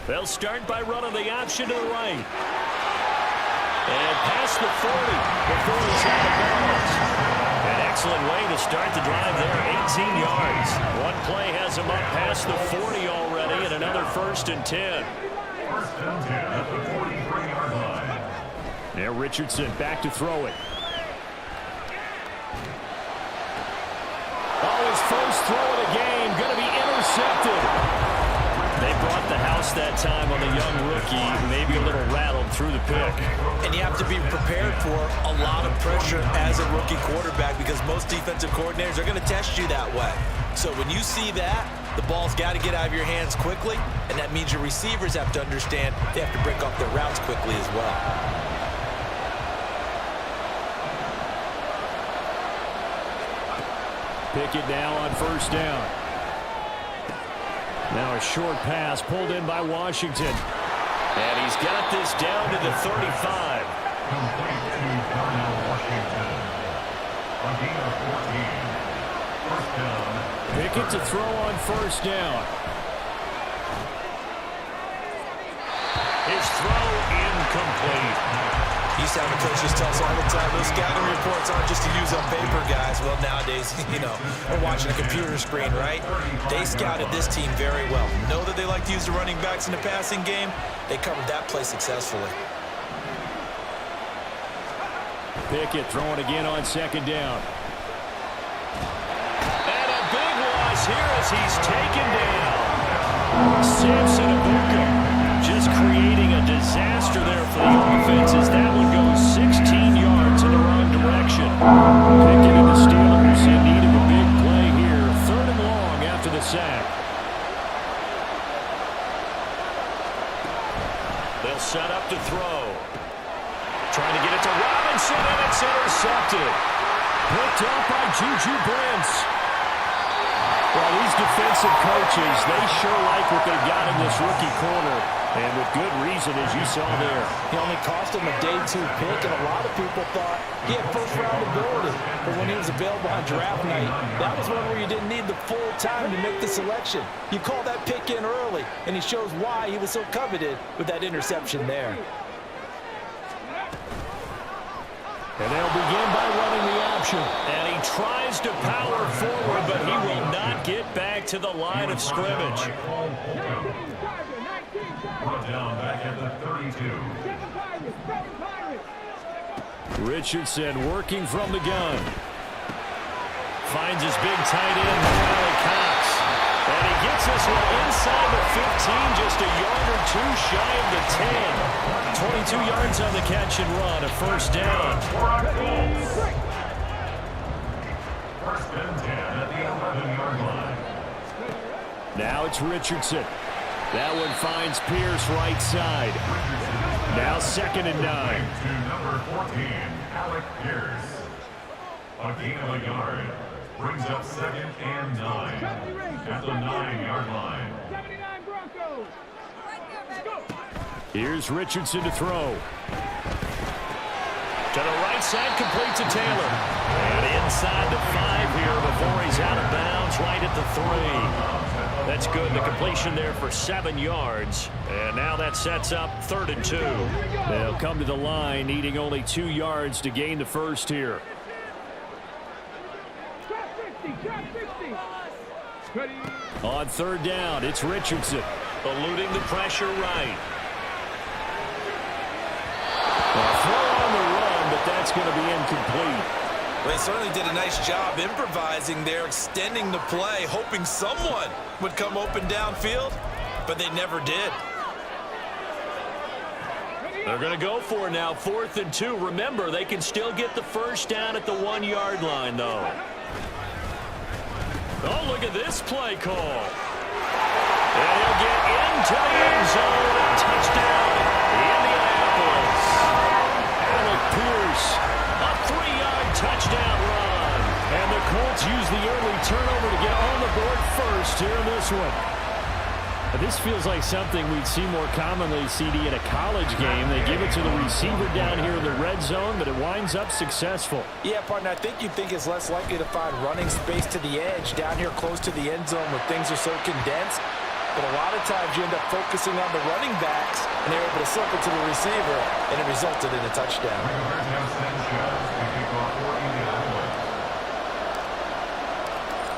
They'll start by running the option to the right. And past the 40 before he's out of bounds. An excellent way to start the drive there, 18 yards. One play has him up past the 40 already, and another 1st and 10. 1st and 10 at the 43-yard line. Now Richardson back to throw it. Oh, his first throw of the game, going to be intercepted. They brought the house that time on the young rookie, maybe a little rattled through the pick. And you have to be prepared for a lot of pressure as a rookie quarterback because most defensive coordinators are going to test you that way. So when you see that, the ball's got to get out of your hands quickly, and that means your receivers have to understand they have to break off their routes quickly as well. Pickett now on 1st down. Now a short pass pulled in by Washington. And he's got this down to the 35. Complete to Darnell Washington. A gain of 14. 1st down. Pickett to throw on 1st down. His throw incomplete. Used to have the coaches tell us all the time, those scouting reports aren't just to use on paper, guys. Well, nowadays, we're watching a computer screen, right? They scouted this team very well. Know that they like to use the running backs in the passing game. They covered that play successfully. Pickett throwing again on 2nd down. And a big loss here as he's taken down. Samson Abuka just creating a disaster there for the offense as that one goes 16 yards in the wrong direction. Pickett and the Steelers in need of a big play here. 3rd and long after the sack. They'll set up to throw. Trying to get it to Robinson, and it's intercepted. Picked up by Juju Brents. Well, these defensive coaches, they sure like what they've got in this rookie corner. And with good reason, as you saw there. He only cost him a day 2 pick, and a lot of people thought he had 1st-round ability. But when he was available on draft night, that was one where you didn't need the full time to make the selection. You call that pick in early, and he shows why he was so coveted with that interception there. And they'll begin by running the option. And he tries to power forward, but he will not get back to the line of scrimmage. Brought down back at the 32. Richardson working from the gun. Finds his big tight end, Riley Cox. And he gets this one inside the 15, just a yard or 2 shy of the 10. 22 yards on the catch and run, a 1st down. 1st and 10 at the 11-yard line. Now it's Richardson. That one finds Pierce right side. Now 2nd and 9. To number 14, Alec Pierce. A gain of a yard. Brings up 2nd and 9 at the 9-yard line. 79 Broncos. Here's Richardson to throw. To the right side, complete to Taylor. And inside the 5 here before he's out of bounds, right at the 3. That's good. The completion there for 7 yards. And now that sets up 3rd and 2. They'll come to the line, needing only 2 yards to gain the 1st here. On 3rd down, it's Richardson. Eluding the pressure right. A throw on the run, but that's going to be incomplete. Well, they certainly did a nice job improvising there, extending the play, hoping someone would come open downfield, but they never did. They're going to go for it now, 4th and 2. Remember, they can still get the 1st down at the 1-yard line, though. Oh, look at this play call. And he'll get into the end zone and touchdown, Indianapolis. Alec Pierce. A 3-yard touchdown run. And the Colts use the early turnover to get on the board first here in this one. This feels like something we'd see more commonly, CD, in a college game. They give it to the receiver down here in the red zone, but it winds up successful. Yeah, partner, I think you think it's less likely to find running space to the edge down here close to the end zone where things are so condensed. but a lot of times you end up focusing on the running backs, and they're able to slip it to the receiver, and it resulted in a touchdown.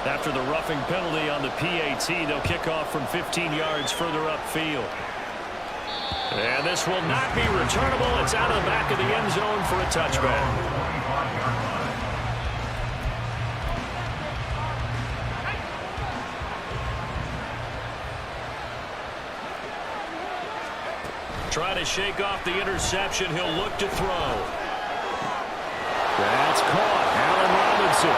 After the roughing penalty on the PAT, they'll kick off from 15 yards further upfield. And this will not be returnable. It's out of the back of the end zone for a touchback. Trying to shake off the interception. He'll look to throw. That's caught. Allen Robinson.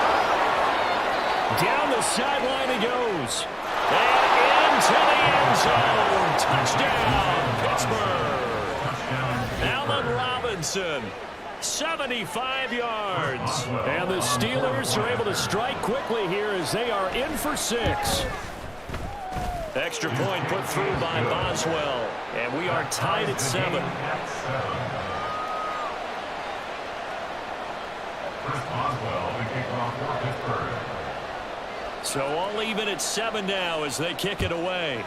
Down the sideline he goes. And into the end zone. Touchdown, Pittsburgh. Allen Robinson, 75 yards. And the Steelers are able to strike quickly here as they are in for 6. Extra point put through by Boswell. And we are tied at 7. So all even at 7 now as they kick it away.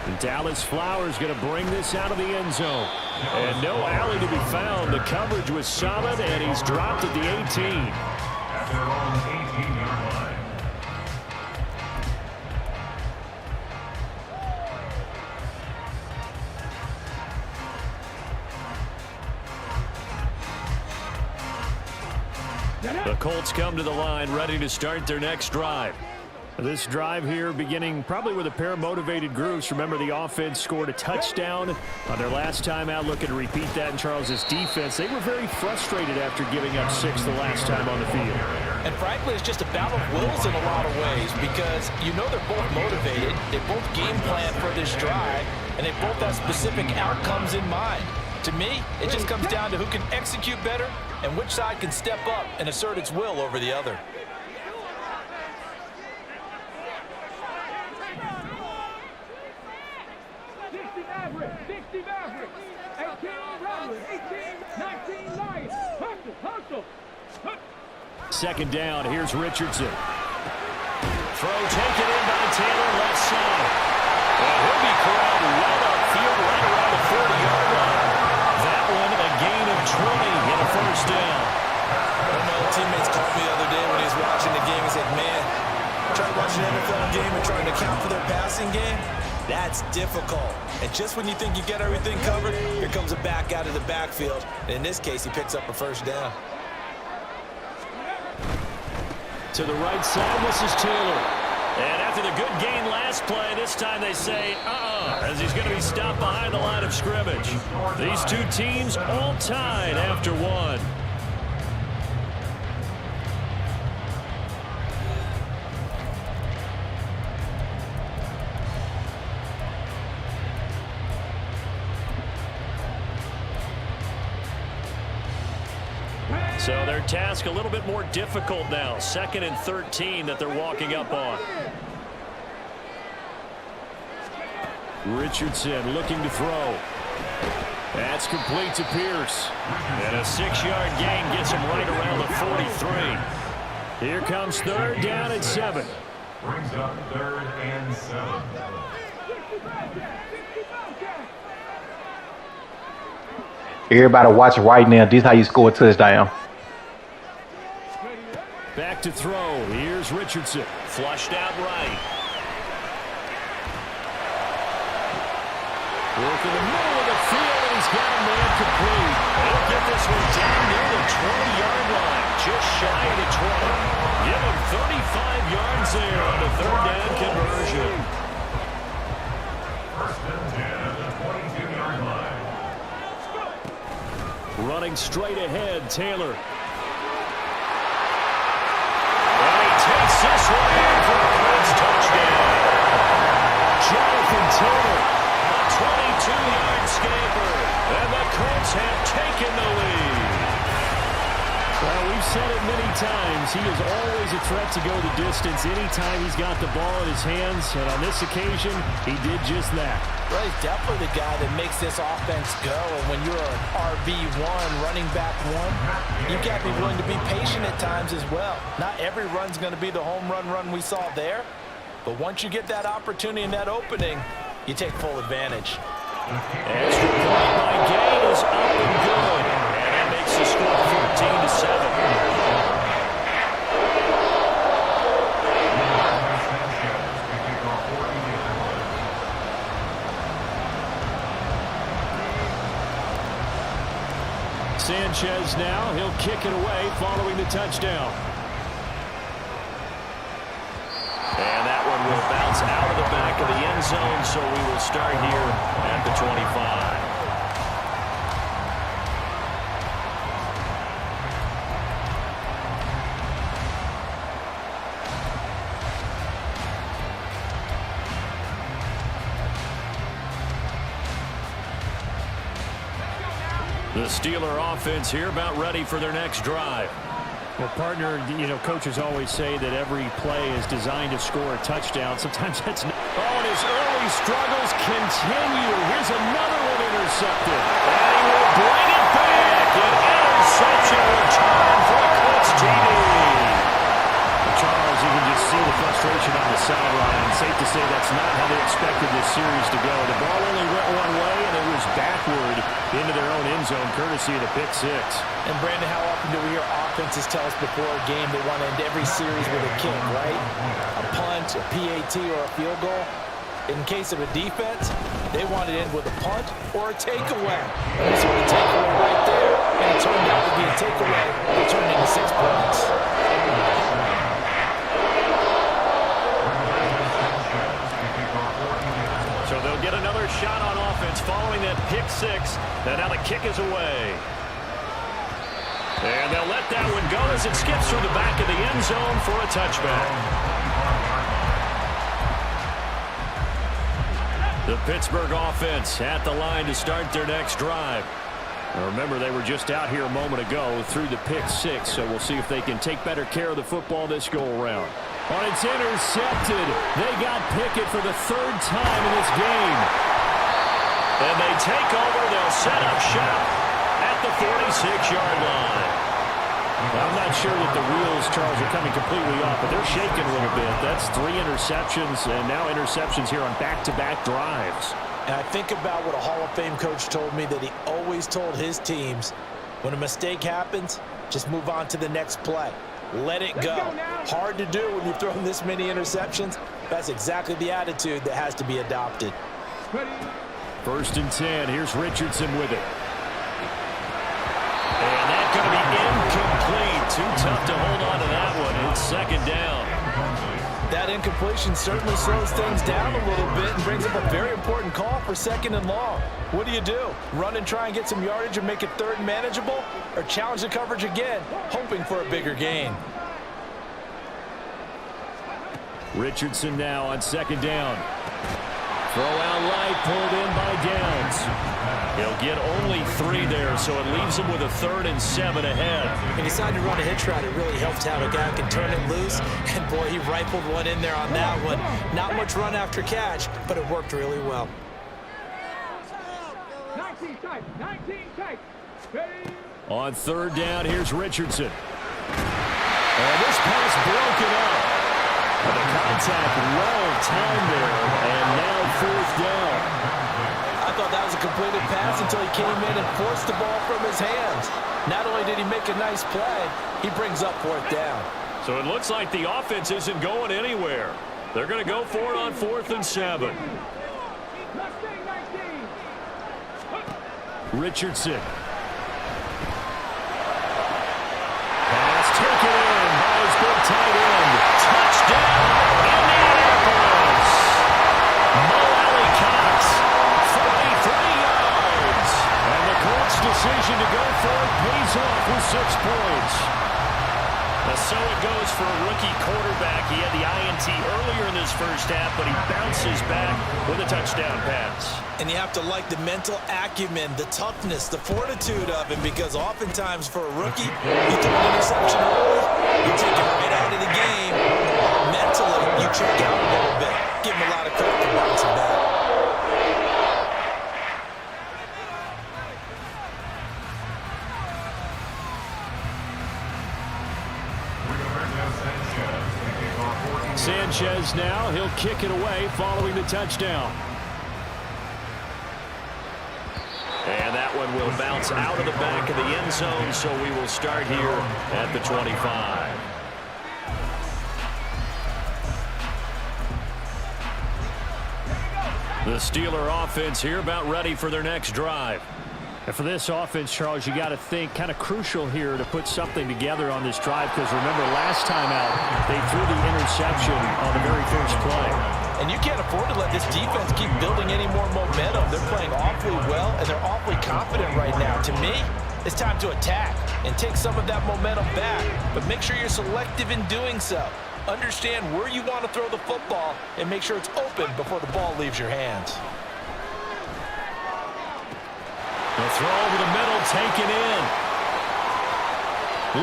And Dallas Flowers going to bring this out of the end zone. And no alley to be found. The coverage was solid, and he's dropped at the 18. At their own 18-yard line. The Colts come to the line ready to start their next drive. This drive here beginning probably with a pair of motivated groups. Remember, the offense scored a touchdown on their last time out. Looking to repeat that in Charles's defense. They were very frustrated after giving up 6 the last time on the field. And frankly, it's just a battle of wills in a lot of ways because you know they're both motivated. They both game plan for this drive, and they both have specific outcomes in mind. To me, it just comes down to who can execute better and which side can step up and assert its will over the other. Second down, here's Richardson. Throw taken in by Taylor, left side. And he'll be corralled well upfield right around the 40-yard line. That one a gain of 20 and a first down. One of my old teammates called me the other day when he was watching the game and said, man, trying to watch an NFL game and trying to account for their passing game, that's difficult. And just when you think you get everything covered, here comes a back out of the backfield. And in this case, he picks up a first down. To the right side, this is Taylor. And after the good gain last play, this time they say, as he's going to be stopped behind the line of scrimmage. These two teams all tied after 1. So their task a little bit more difficult now. 2nd and 13 that they're walking up on. Richardson looking to throw. That's complete to Pierce. And a 6-yard gain gets him right around the 43. Here comes 3rd down and 7. Brings up 3rd and 7. Everybody watch right now. This is how you score a touchdown. Back to throw. Here's Richardson. Flushed out right. Work in the middle of the field, and he's got a man complete. He'll get this one down near the 20-yard line. Just shy of the 20. Give him 35 yards there on the 3rd down conversion. 1st and 10 at the 22-yard line. Running straight ahead, Taylor. And he takes this one in for a Colts touchdown. Jonathan Taylor, a 22-yard scamper, and the Colts have taken the lead. Well, we've said it many times. He is always a threat to go the distance anytime he's got the ball in his hands. And on this occasion, he did just that. Well, he's definitely the guy that makes this offense go. And when you're an RB1, running back one, you've got to be willing to be patient at times as well. Not every run's going to be the home run we saw there. But once you get that opportunity and that opening, you take full advantage. Extra point by Gay is up and good. And that makes the score 14-7. Sanchez now, he'll kick it away following the touchdown. And that one will bounce out of the back of the end zone, so we will start here at the 25. The Steeler offense here about ready for their next drive. Well, partner, coaches always say that every play is designed to score a touchdown. Sometimes that's not. Oh, and his early struggles continue. Here's another one intercepted. And he will bring it back. An interception return for a Colts TD. Charles, you can just see the frustration on the sideline. Safe to say that's not how they expected this series to go. The ball only went one way, and it was backward into their own end zone, courtesy of the pick six. And, Brandon, how often do we hear offenses tell us before a game they want to end every series with a kick, right? A punt, a PAT, or a field goal. In case of a defense, they want to end with a punt or a takeaway. This was a takeaway right there, and it turned out to be a takeaway that turned into 6 points. So they'll get another shot on offense following that pick six. And now the kick is away. And they'll let that one go as it skips through the back of the end zone for a touchback. The Pittsburgh offense at the line to start their next drive. Now remember, they were just out here a moment ago through the pick six, so we'll see if they can take better care of the football this go-around. On it's intercepted. They got Pickett for the 3rd time in this game. And they take over. They'll set up shop at the 46-yard line. I'm not sure that the wheels, Charles, are coming completely off, but they're shaking a little bit. That's 3 interceptions, and now interceptions here on back-to-back drives. And I think about what a Hall of Fame coach told me that he always told his teams, when a mistake happens, just move on to the next play. Let it go. Hard to do when you've thrown this many interceptions. That's exactly the attitude that has to be adopted. 1st and 10. Here's Richardson with it. And that's going to be incomplete. Too tough to hold on to that one. It's 2nd down. That incompletion certainly slows things down a little bit and brings up a very important call for 2nd and long. What do? Run and try and get some yardage and make it 3rd and manageable? Or challenge the coverage again, hoping for a bigger gain? Richardson now on 2nd down. Throw out light, pulled in by Downs. He'll get only 3 there, so it leaves him with a 3rd and 7 ahead. He decided to run a hitch route. It really helps to have a guy who can turn it loose. And, boy, he rifled one in there on that one. Not much run after catch, but it worked really well. 19 tight. 19 tight. Ready? On 3rd down, here's Richardson. And this pass broken up. The contact well timed there, and now 4th down. I thought that was a completed pass until he came in and forced the ball from his hands. Not only did he make a nice play, he brings up 4th down. So it looks like the offense isn't going anywhere. They're going to go for it on 4th and 7. Richardson. Pass taken in by his big tight end. Touchdown, Indianapolis. Mo Alley Cox, 33 yards. And the Colts' decision to go for it pays off with 6 points. And so it goes for a rookie rookie quarterback. He had the INT earlier in this first half, but he bounces back with a touchdown pass. And you have to like the mental acumen, the toughness, the fortitude of him, because oftentimes for a rookie, you throw an interception early, you take it right out of the game. Mentally, you check out a little bit. Give him a lot of credit for bouncing back. Sanchez now, he'll kick it away following the touchdown. And that one will bounce out of the back of the end zone, so we will start here at the 25. The Steeler offense here about ready for their next drive. And for this offense, Charles, you got to think kind of crucial here to put something together on this drive, because remember last time out they threw the interception on the very first play. And you can't afford to let this defense keep building any more momentum. They're playing awfully well, and they're awfully confident right now. To me, it's time to attack and take some of that momentum back, but make sure you're selective in doing so. Understand where you want to throw the football and make sure it's open before the ball leaves your hands. The throw over the middle, taken in.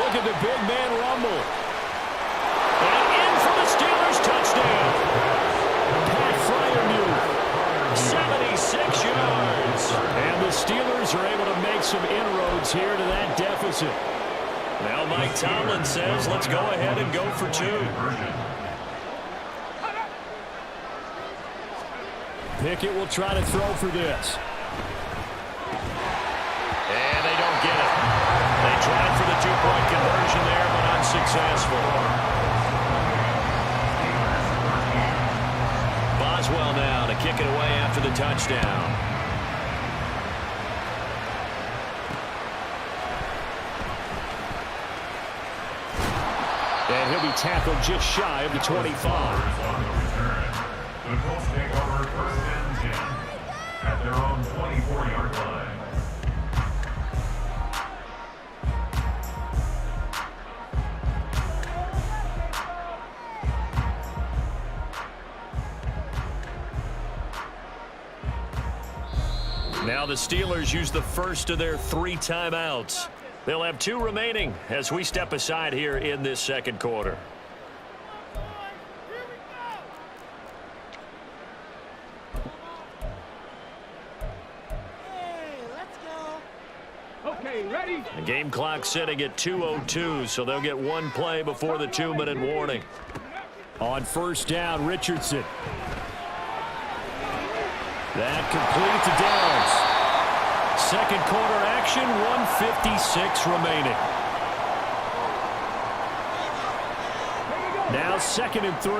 Look at the big man rumble. And in for the Steelers, touchdown. Pat Fryermuth, 76 yards. And the Steelers are able to make some inroads here to that deficit. Now Mike Tomlin says, let's go ahead and go for two. Pickett will try to throw for this. And they don't get it. They tried for the two-point conversion there, but unsuccessful. Boswell now to kick it away after the touchdown. And he'll be tackled just shy of the 25. The Colts take over first and 10 at their own 24-yard line. Now the Steelers use the first of their 3 timeouts. They'll have 2 remaining as we step aside here in this second quarter. Okay, ready? The game clock sitting at 2:02, so they'll get 1 play before the 2-minute warning. On first down, Richardson. That complete to Downs. Second quarter action, 1:56 remaining. Now 2nd and 3.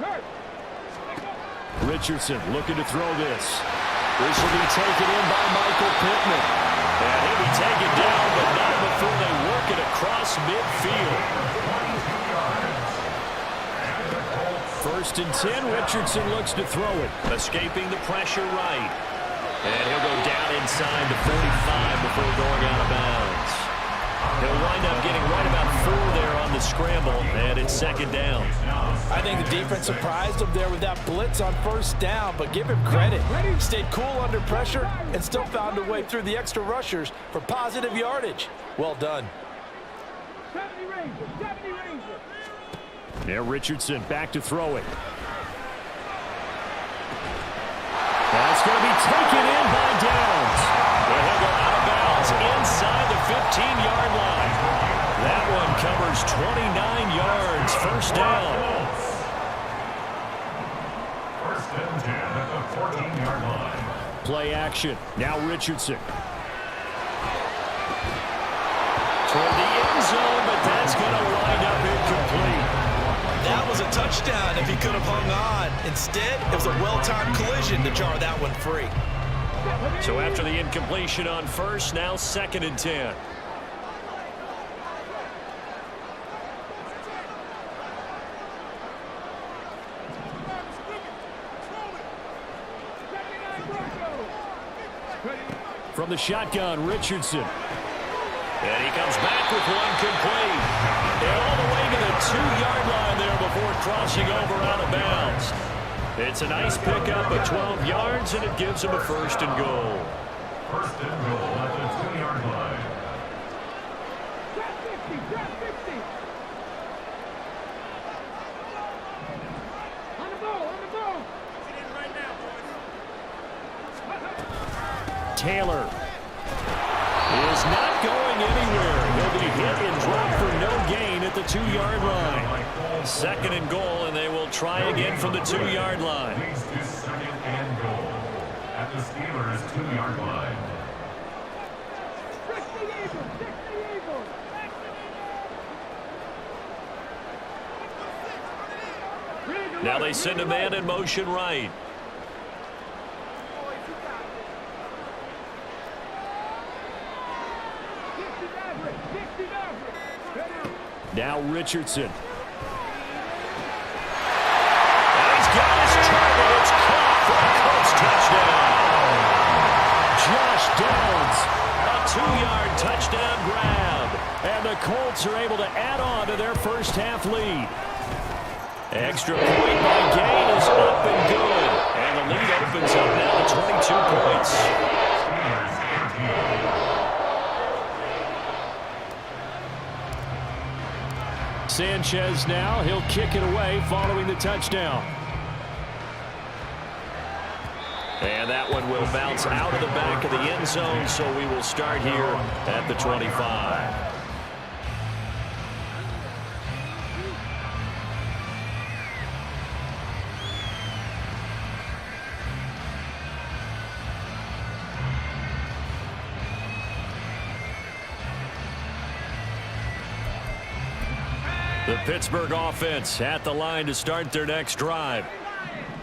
Hurt. Richardson looking to throw this. This will be taken in by Michael Pittman. And he'll be taken down, but not before they work it across midfield. 1st and 10, Richardson looks to throw it. Escaping the pressure right. And he'll go down inside the 45 before going out of bounds. He'll wind up getting right about 4 there on the scramble, and it's 2nd down. I think the defense surprised him there with that blitz on first down, but give him credit. He stayed cool under pressure and still found a way through the extra rushers for positive yardage. Well done. 70 Rangers, 70 Rangers. Now Richardson back to throw it. That's going to be taken in by Downs. And he'll go out of bounds inside the 15-yard line. That one covers 29 yards. First down. First and 10 at the 14-yard line. Play action. Now Richardson. Toward the end zone, but that's going to wind up incomplete. That was a touchdown if he could have hung on. Instead, it was a well-timed collision to jar that one free. So after the incompletion on first, now 2nd and 10. From the shotgun, Richardson. And he comes back with one complete. And all the way to the 2-yard line there before crossing over out of bounds. It's a nice pickup of 12 yards, and it gives him a 1st and goal. 1st and goal at the 2-yard line. Drop 50. On the ball. Get in right now, boys. Taylor is not going anywhere. He'll be hit and dropped for no gain at the 2-yard line. 2nd and goal, and they will try again from the 2-yard line. Leads to 2nd and goal at the Steelers' 2-yard line. Now they send a man in motion right. Now Richardson. And he's got his target. It's caught for a Colts touchdown. Josh Downs, a 2-yard touchdown grab. And the Colts are able to add on to their first half lead. Extra point by Gain is up and good. And the lead opens up now to 22 points. Sanchez now, he'll kick it away following the touchdown. And that one will bounce out of the back of the end zone, so we will start here at the 25. The Pittsburgh offense at the line to start their next drive.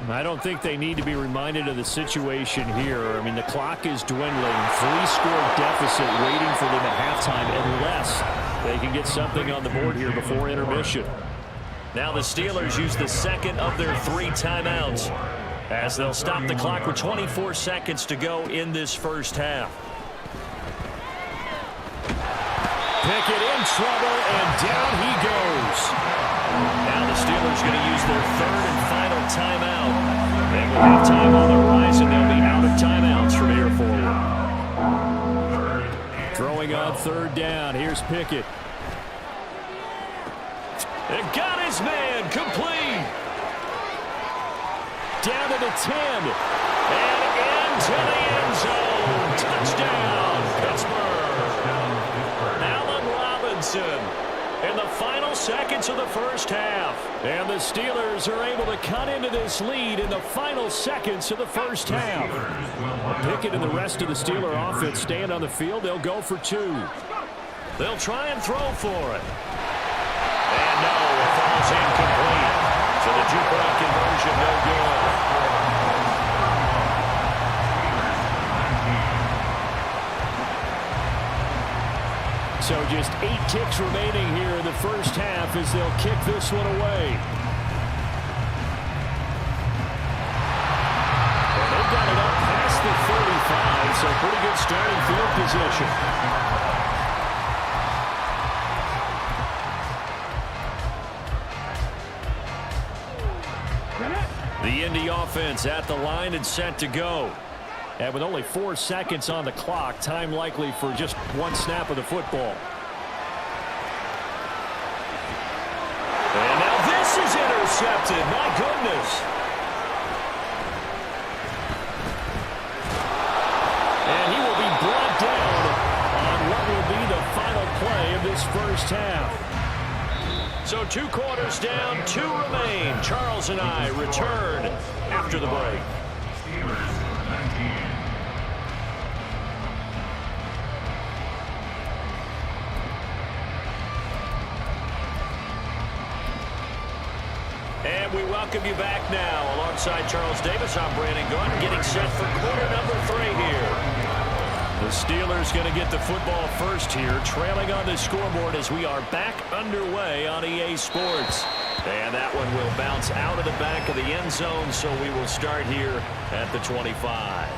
I don't think they need to be reminded of the situation here. I mean, the clock is dwindling. 3-score deficit waiting for them at halftime unless they can get something on the board here before intermission. Now the Steelers use the 2nd of their 3 timeouts as they'll stop the clock with 24 seconds to go in this first half. Pickett in trouble, and down he goes. Now the Steelers going to use their 3rd and final timeout. And with halftime on the horizon, they'll be out of timeouts from here forward. Throwing on 3rd down. Here's Pickett. And got his man complete. Down to the 10. And into the end zone. Touchdown, Pittsburgh. In the final seconds of the first half. And the Steelers are able to cut into this lead in the final seconds of the first half. Pickett and the rest of the Steeler offense stand on the field. They'll go for 2. They'll try and throw for it. And no, it falls incomplete. So the 2-point conversion no good. So just 8 ticks remaining here in the first half as they'll kick this one away. And they've got it up past the 35, so pretty good starting field position. The Indy offense at the line and set to go. And with only 4 seconds on the clock, time likely for just 1 snap of the football. And now this is intercepted. My goodness. And he will be brought down on what will be the final play of this first half. So 2 quarters down, 2 remain. Charles and I return after the break. Steelers 19. And we welcome you back now. Alongside Charles Davis, I'm Brandon Gordon, getting set for quarter number 3 here. The Steelers going to get the football first here, trailing on the scoreboard as we are back underway on EA Sports. And that one will bounce out of the back of the end zone, so we will start here at the 25.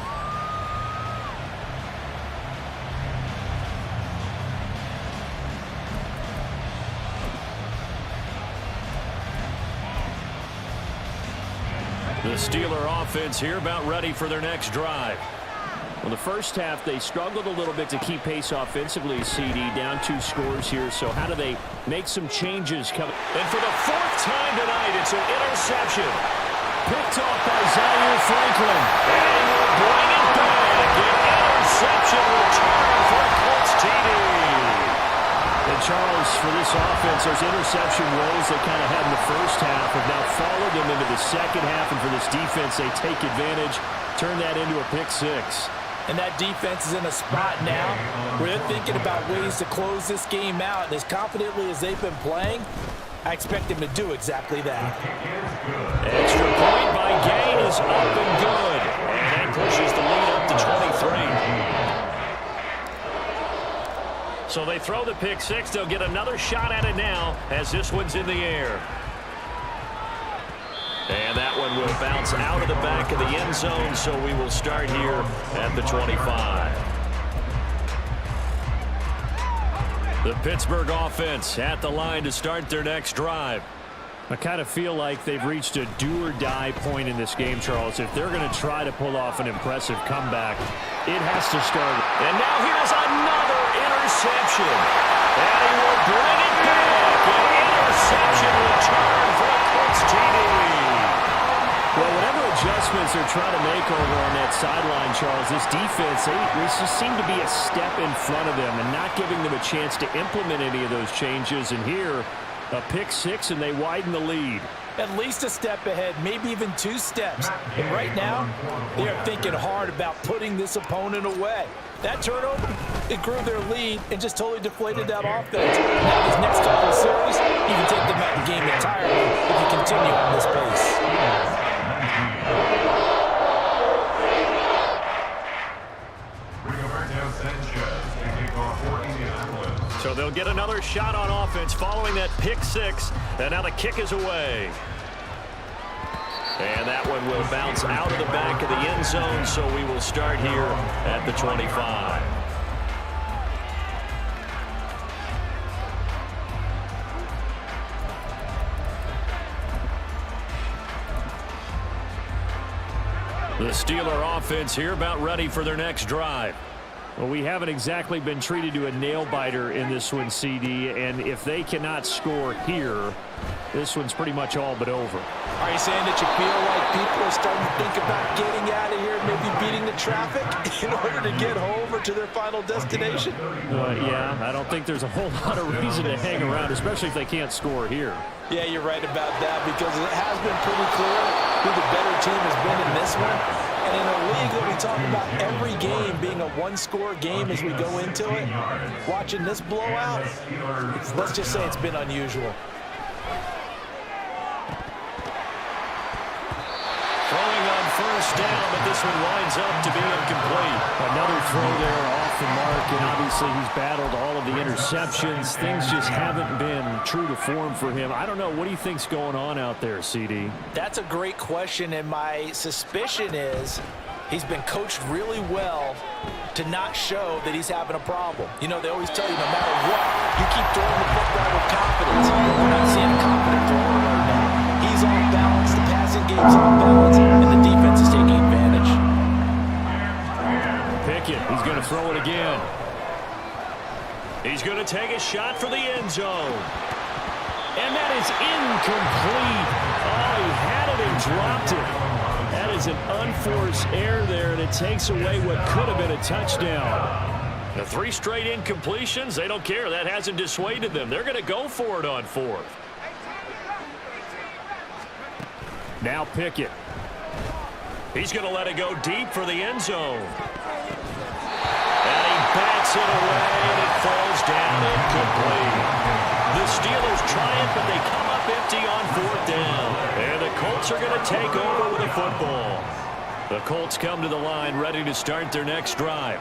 The Steeler offense here about ready for their next drive. Well, the first half, they struggled a little bit to keep pace offensively, CD, down 2 scores here. So how do they make some changes coming? And for the 4th time tonight, it's an interception. Picked off by Zaire Franklin. And will bring it back. An interception return for a Colts TD. And Charles, for this offense, those interception woes they kind of had in the first half have now followed them into the second half. And for this defense, they take advantage, turn that into a pick 6. And that defense is in a spot now where they're thinking about ways to close this game out. And as confidently as they've been playing, I expect them to do exactly that. Extra point by Gain is up and good. And that pushes the lead up to 23. So they throw the pick 6. They'll get another shot at it now as this one's in the air. And that one will bounce out of the back of the end zone, so we will start here at the 25. The Pittsburgh offense at the line to start their next drive. I kind of feel like they've reached a do-or-die point in this game, Charles. If they're going to try to pull off an impressive comeback, it has to start. And now here's another interception. And he will bring it back. An interception return for a Colts TD. Well, whatever adjustments they're trying to make over on that sideline, Charles, this defense, they just seem to be a step in front of them and not giving them a chance to implement any of those changes. And here, a pick 6, and they widen the lead. At least a step ahead, maybe even 2 steps. And right now, they are thinking hard about putting this opponent away. That turnover, it grew their lead and just totally deflated that offense. Now, these next couple of series, you can take them out of the game entirely if you continue on this pace. So they'll get another shot on offense following that pick 6. And now the kick is away. And that one will bounce out of the back of the end zone, so we will start here at the 25. The Steeler offense here about ready for their next drive. Well, we haven't exactly been treated to a nail-biter in this one, CD, and if they cannot score here, this one's pretty much all but over. Are you saying that you feel like people are starting to think about getting out of here, maybe beating the traffic in order to get home or to their final destination? Yeah, I don't think there's a whole lot of reason to hang around, especially if they can't score here. Yeah, you're right about that because it has been pretty clear who the better team has been in this one. And in a league that we talk about every game being a one-score game as we go into it, watching this blowout, let's just say it's been unusual. Throwing on first down, but this one winds up to be incomplete. Another throw there off the mark, and obviously he's battled all of the interceptions. Things just haven't been true to form for him. I don't know. What do you think's going on out there, CD? That's a great question, and my suspicion is he's been coached really well to not show that he's having a problem. You know, they always tell you no matter what, you keep throwing the football with confidence. We're not seeing a confident thrower right now. He's off balance, the passing game's off balance, and the defense is taking advantage. Pickett, he's going to throw it again. He's going to take a shot for the end zone. And that is incomplete. Oh, he had it and dropped it. That is an unforced error there, and it takes away what could have been a touchdown. The 3 straight incompletions, they don't care. That hasn't dissuaded them. They're going to go for it on 4th. Now Pickett. He's going to let it go deep for the end zone. And he bats it away, and it falls down incomplete. The Steelers try it, but they come up empty on 4th down. And the Colts are going to take over with the football. The Colts come to the line ready to start their next drive.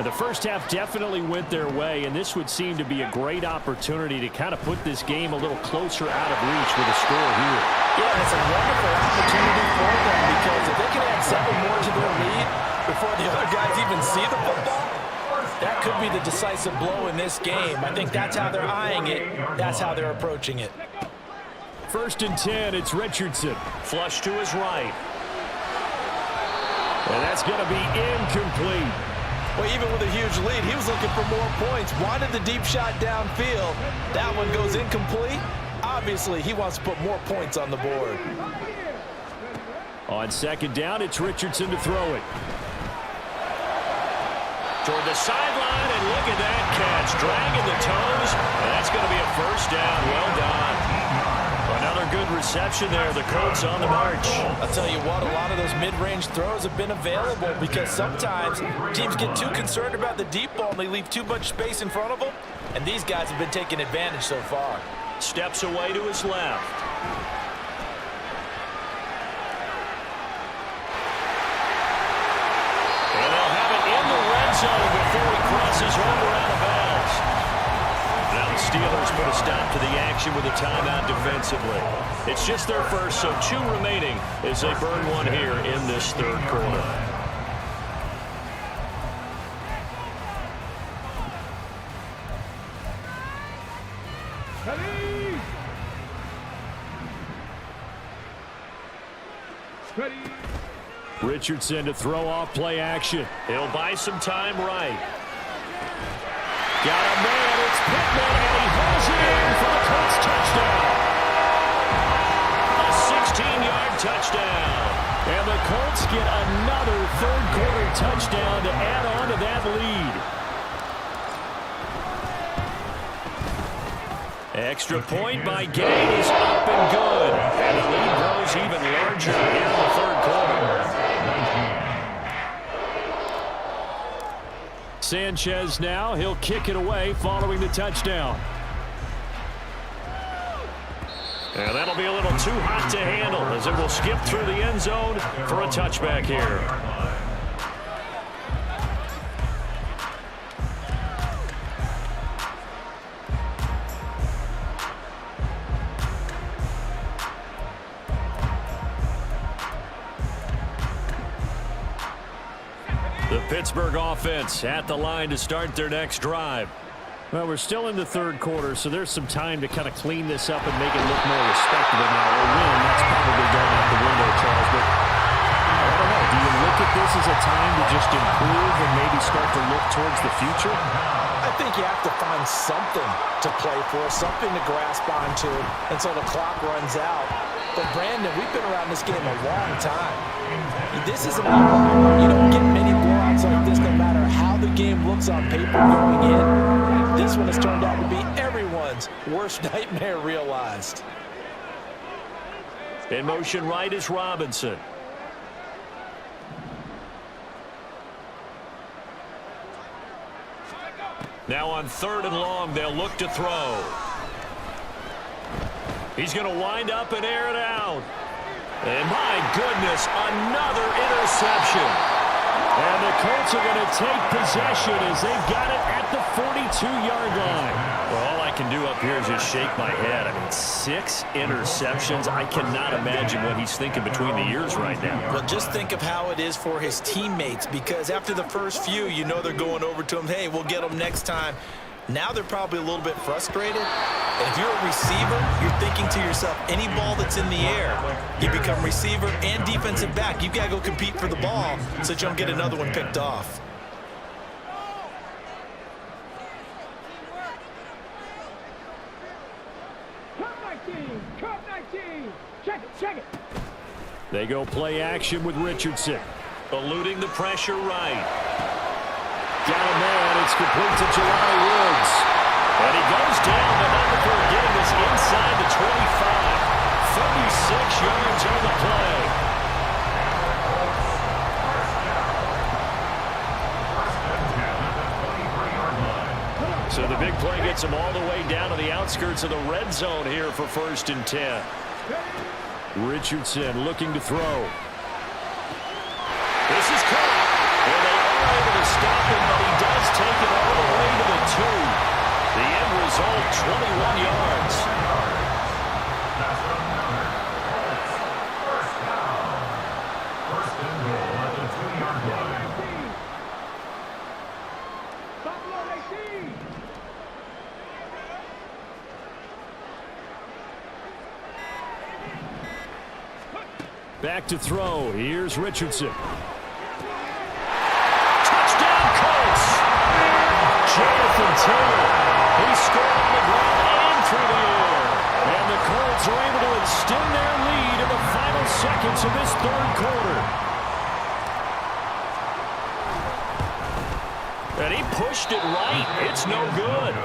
The first half definitely went their way, and this would seem to be a great opportunity to kind of put this game a little closer out of reach with a score here. Yeah, it's a wonderful opportunity for them because if they can add 7 more to their lead before the other guys even see the football, that could be the decisive blow in this game. I think that's how they're eyeing it. That's how they're approaching it. 1st and 10, it's Richardson. Flush to his right. And that's going to be incomplete. Well, even with a huge lead, he was looking for more points. Wanted the deep shot downfield. That one goes incomplete. Obviously, he wants to put more points on the board. On second down, it's Richardson to throw it. Toward the sideline, and look at that catch. Dragging the toes, and that's going to be a first down. Well done. Another good reception there. The Colts on the march. I'll tell you what, a lot of those mid-range throws have been available because sometimes teams get too concerned about the deep ball and they leave too much space in front of them, and these guys have been taking advantage so far. Steps away to his left. And they'll have it in the red zone before he crosses over out of bounds. Now the Steelers put a stop to the action with a timeout defensively. It's just their first, so 2 remaining as they burn one here in this third quarter. Richardson to throw off play action. He'll buy some time right. Got a man, it's Pittman, and he hauls it in for the Colts touchdown. A 16-yard touchdown. And the Colts get another third quarter touchdown to add on to that lead. Extra point by Gain is up and good. And the lead grows even larger here in the third quarter. Sanchez now, he'll kick it away following the touchdown. And that'll be a little too hot to handle as it will skip through the end zone for a touchback here. The Pittsburgh offense at the line to start their next drive. Well, we're still in the third quarter, so there's some time to kind of clean this up and make it look more respectable now. A win, that's probably going out the window, Charles. But I don't know. Do you look at this as a time to just improve and maybe start to look towards the future? I think you have to find something to play for, something to grasp onto until the clock runs out. But, Brandon, we've been around this game a long time. This is an outlier. You don't get many blowouts like this no matter how the game looks on paper going in. This one has turned out to be everyone's worst nightmare realized. In motion right is Robinson. Now on 3rd and long, they'll look to throw. He's going to wind up and air it out. And my goodness, another interception. And the Colts are going to take possession as they've got it at the 42-yard line. Well, all I can do up here is just shake my head. I mean, 6 interceptions. I cannot imagine what he's thinking between the ears right now. Well, just think of how it is for his teammates, because after the first few, you know they're going over to him, hey, we'll get them next time. Now they're probably a little bit frustrated. And if you're a receiver, you're thinking to yourself, any ball that's in the air, you become receiver and defensive back. You've got to go compete for the ball so that you don't get another one picked off. Cut 19. Check it. They go play action with Richardson. Eluding the pressure right. Got a man, it's complete to Jelani Woods. And he goes down, but not before getting this inside the 25. 36 yards on the play. So the big play gets him all the way down to the outskirts of the red zone here for 1st and 10. Richardson looking to throw. This is caught. And they are able to stop him, but he does take it all the way to the 2. The end result, 21 yards. First and goal at the 2-yard line. Back to throw. Here's Richardson. seconds of this third quarter. And he pushed it right. It's no good.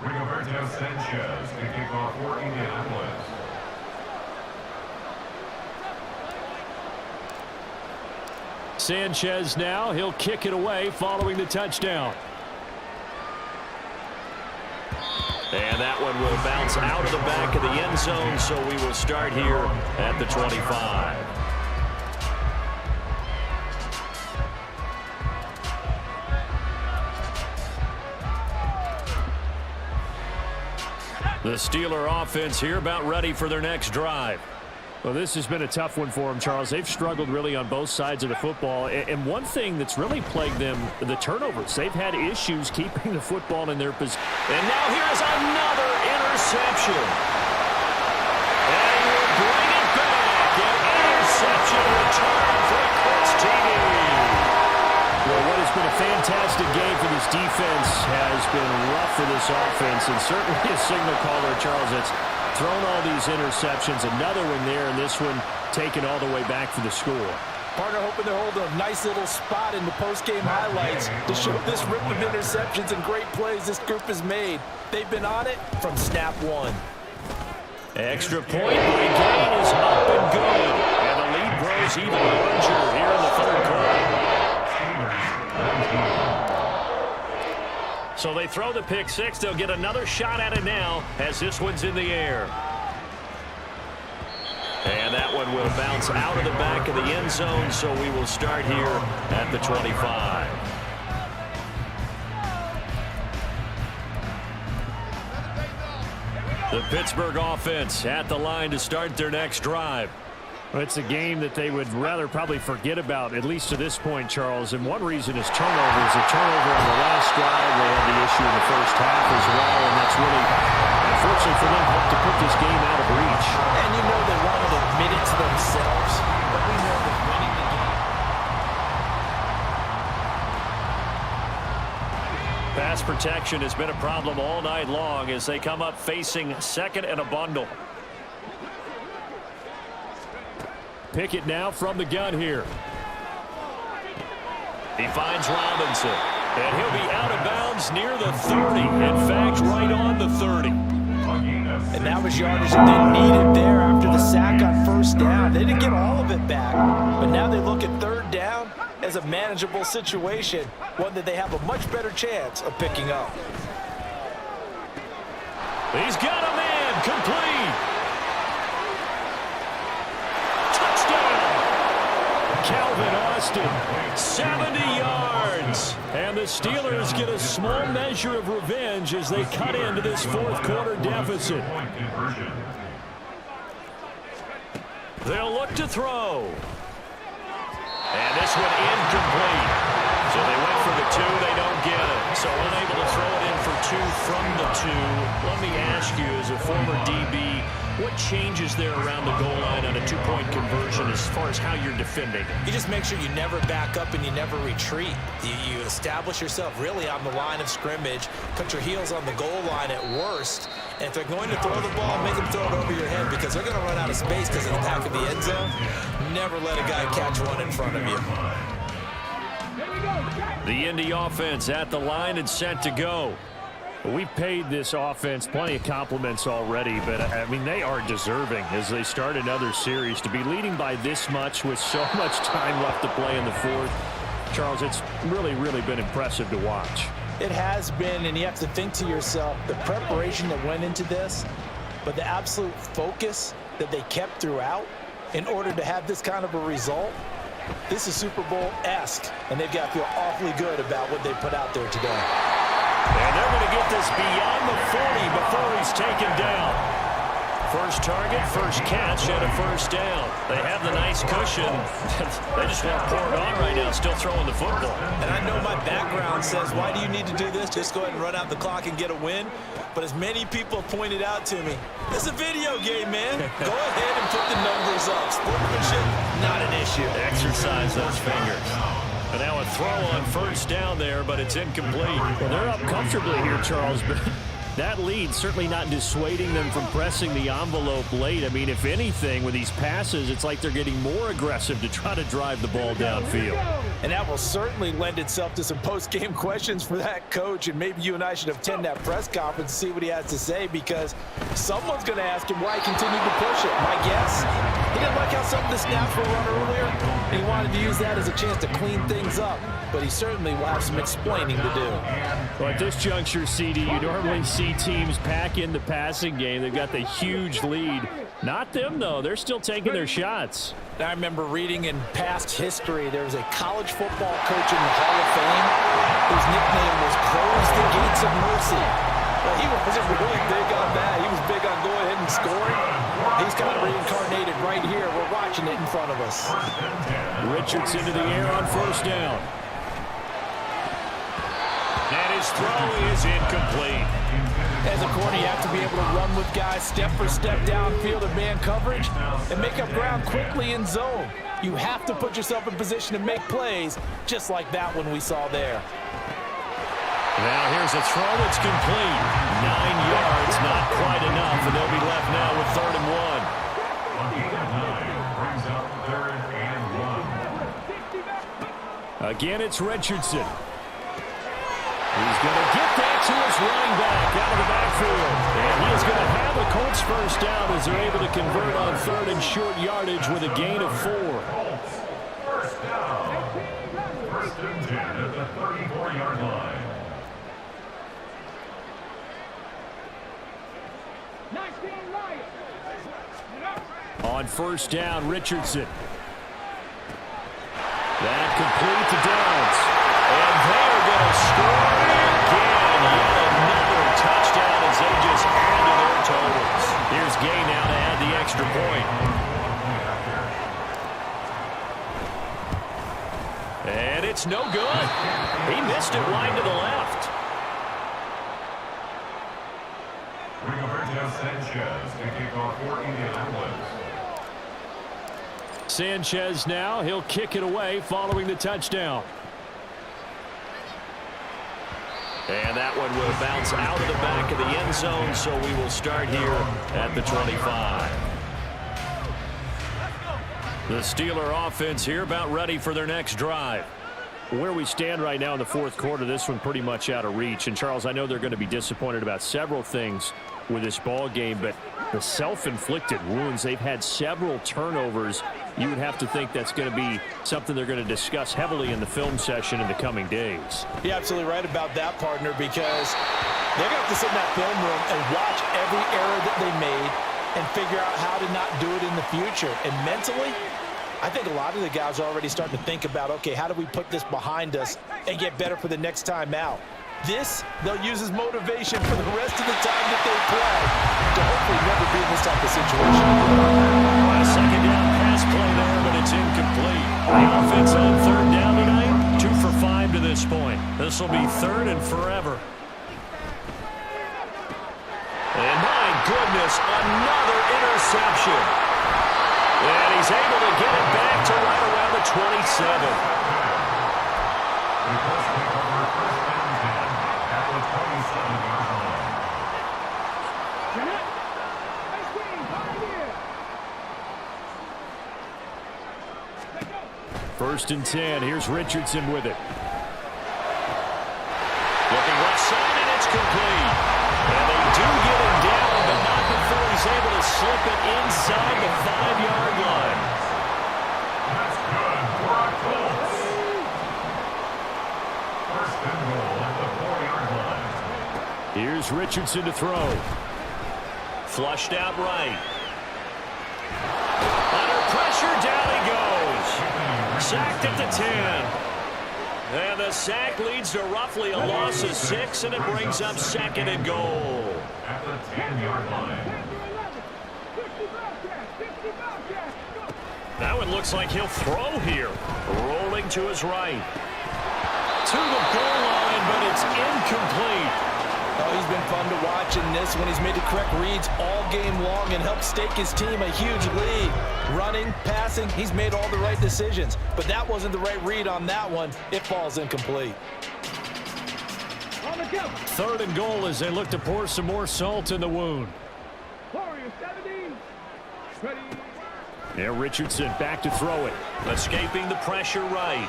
Rigoberto Sanchez to kick off for Indianapolis. Sanchez now, he'll kick it away following the touchdown. And that one will bounce out of the back of the end zone, so we will start here at the 25. The Steeler offense here about ready for their next drive. Well, this has been a tough one for them, Charles. They've struggled really on both sides of the football. And one thing that's really plagued them, the turnovers. They've had issues keeping the football in their possession. And now here's another interception. And he will bring it back. An interception return for the Colts TV. Well, what has been a fantastic game for this defense has been rough for this offense. And certainly a signal caller, Charles, that's thrown all these interceptions. Another one there, and this one taken all the way back for the score. Partner hoping they're holding a nice little spot in the post-game highlights to show this rip of interceptions and great plays this group has made. They've been on it from snap one. Extra point by Gain is up and good. And the lead grows even larger here in the third quarter. So they throw the pick six. They'll get another shot at it now as this one's in the air. And that one will bounce out of the back of the end zone, so we will start here at the 25. The Pittsburgh offense at the line to start their next drive. Well, it's a game that they would rather probably forget about, at least to this point, Charles. And one reason is turnovers. A turnover on the last drive. They had the issue in the first half as well. And that's really, unfortunately for them, helped to put this game out of reach. And you know they want to admit it to themselves. But we know that winning the game. Pass protection has been a problem all night long as they come up facing second and a bundle. Pickett now from the gun here. He finds Robinson. And he'll be out of bounds near the 30. In fact, right on the 30. And that was yardage that they needed there after the sack on first down. They didn't get all of it back. But now they look at third down as a manageable situation. One that they have a much better chance of picking up. He's got a man complete. Calvin Austin, 70 yards. And the Steelers get a small measure of revenge as they cut into this fourth quarter deficit. They'll look to throw. And this one incomplete. So they went for the two, they don't get it. So unable to throw it in for two from the two. Let me ask you, as a former DB, what changes there around the goal line on a two-point conversion as far as how you're defending? You just make sure you never back up and you never retreat. You establish yourself really on the line of scrimmage, put your heels on the goal line at worst, and if they're going to throw the ball, make them throw it over your head because they're going to run out of space because of the back of the end zone. Never let a guy catch one in front of you. The Indy offense at the line and set to go. We've paid this offense plenty of compliments already, but, I mean, they are deserving as they start another series. To be leading by this much with so much time left to play in the fourth, Charles, it's really, really been impressive to watch. It has been, and you have to think to yourself, the preparation that went into this, but the absolute focus that they kept throughout in order to have this kind of a result. This is Super Bowl-esque, and they've got to feel awfully good about what they put out there today. And they're going to get this beyond the 40 before he's taken down. First target, first catch, and a first down. They have the nice cushion. They just want to pour it on right now, still throwing the football. And I know my background says, why do you need to do this? Just go ahead and run out the clock and get a win. But as many people pointed out to me, it's a video game, man. Go ahead and put the numbers up. Sportsmanship, not an issue. Exercise those fingers. And now a throw on first down there, but it's incomplete. Well, they're up comfortably here, Charles, but that lead certainly not dissuading them from pressing the envelope late. I mean, if anything, with these passes, it's like they're getting more aggressive to try to drive the ball downfield. And that will certainly lend itself to some post-game questions for that coach, and maybe you and I should attend that press conference and see what he has to say, because someone's going to ask him why he continued to push it. My guess, he didn't like how some of the snaps were run earlier, and he wanted to use that as a chance to clean things up, but he certainly will have some explaining to do. Well, at this juncture, CD, you normally see teams pack in the passing game. They've got the huge lead. Not them, though. They're still taking their shots. I remember reading in past history, there was a college football coach in the Hall of Fame whose nickname was Close the Gates of Mercy. Well, he wasn't really big on that. He was big on going ahead and scoring. He's kind of reincarnated right here. We're watching it in front of us. Richardson to the air on first down. And his throw is incomplete. As a corner, you have to be able to run with guys step for step downfield in man coverage and make up ground quickly in zone. You have to put yourself in position to make plays, just like that one we saw there. Now here's a throw that's complete. 9 yards, not quite enough, and they'll be left now with 3rd and 1. On gain of 9, brings up 3rd and 1. Again, it's Richardson. He's going to get that to his running back out of the backfield. And he is going to have the Colts first down as they're able to convert on 3rd and short yardage with a gain of 4. Colts, first down. 1st and 10 at the 34-yard line. Nice game, Lions. On first down, Richardson. That complete to Downs. And they're going to score again. Yet another touchdown as they just add to their totals. Here's Gay now to add the extra point. And it's no good. He missed it wide to the left. Rigoberto Sanchez to kick off for Indianapolis. Sanchez now, he'll kick it away following the touchdown. And that one will bounce out of the back of the end zone, so we will start here at the 25. The Steeler offense here about ready for their next drive. Where we stand right now in the 4th quarter, this one pretty much out of reach. And, Charles, I know they're going to be disappointed about several things with this ball game, but the self-inflicted wounds, they've had several turnovers. You would have to think that's going to be something they're going to discuss heavily in the film session in the coming days. You're absolutely right about that, partner, because they're going to have to sit in that film room and watch every error that they made and figure out how to not do it in the future. And mentally, I think a lot of the guys are already starting to think about, okay, how do we put this behind us and get better for the next time out? This, they'll use as motivation for the rest of the time that they play to hopefully never be in this type of situation. A second down pass play there, but it's incomplete. The offense on 3rd down tonight, 2 for 5 to this point. This will be 3rd and forever. And my goodness, another interception. And he's able to get it back to right around the 27. First and 10. Here's Richardson with it. Looking left side, and it's complete. And they do get him down, but not before he's able to slip it inside the 5-yard line. That's good for our Colts. 1st and goal at the 4-yard line. Here's Richardson to throw. Flushed out right. Under pressure, down he goes. Sacked at the 10. And the sack leads to roughly a loss of 6, and it brings up 2nd and goal. At the 10-yard line. That one looks like he'll throw here. Rolling to his right. To the goal line, but it's incomplete. Oh, he's been fun to watch in this when he's made the correct reads all game long and helped stake his team a huge lead. Running, passing, he's made all the right decisions. But that wasn't the right read on that one. It falls incomplete. On the go. 3rd and goal as they look to pour some more salt in the wound. Warrior 70. Ready. Now Richardson back to throw it. Escaping the pressure right.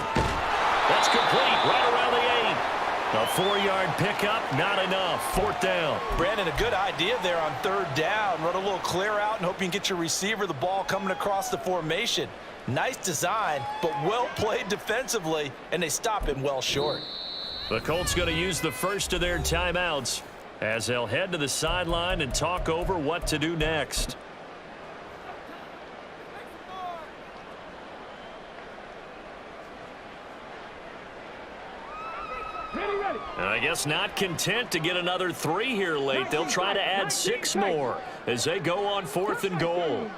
That's complete right around the 8. A 4-yard pickup, not enough. 4th down. Brandon, a good idea there on 3rd down. Run a little clear out and hope you can get your receiver the ball coming across the formation. Nice design, but well played defensively, and they stop him well short. The Colts going to use the first of their timeouts as they'll head to the sideline and talk over what to do next. I guess not content to get another 3 here late. They'll try to add 6 more as they go on 4th and goal.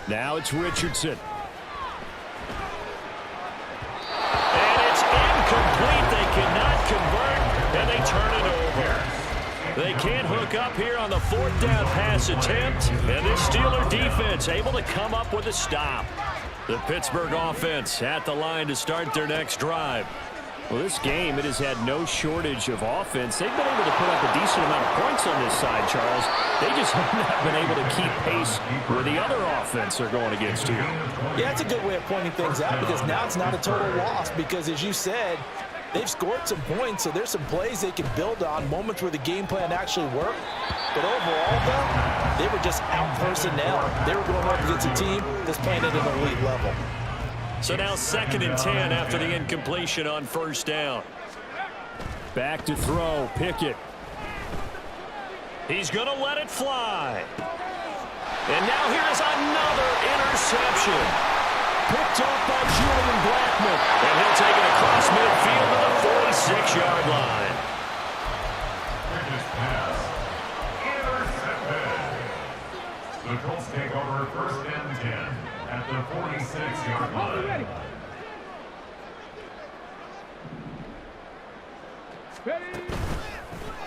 Now it's Richardson. And it's incomplete. They cannot convert, and they turn it over. They can't hook up here on the 4th down pass attempt, and this Steeler defense able to come up with a stop. The Pittsburgh offense at the line to start their next drive. Well, this game, it has had no shortage of offense. They've been able to put up a decent amount of points on this side, Charles. They just have not been able to keep pace with the other offense they're going against here. Yeah, it's a good way of pointing things out because now it's not a total loss because, as you said, they've scored some points, so there's some plays they can build on, moments where the game plan actually worked. But overall, though, they were just out-personnel. They were going up against a team that's playing at an elite level. So now 2nd and 10 after the incompletion on 1st down. Back to throw, Pickett. He's going to let it fly. And now here's another interception. Picked up by Julian Blackmon. And he'll take it across midfield to the 46-yard line. Intercepted. The Colts take over 1st and 10 at the 46-yard line.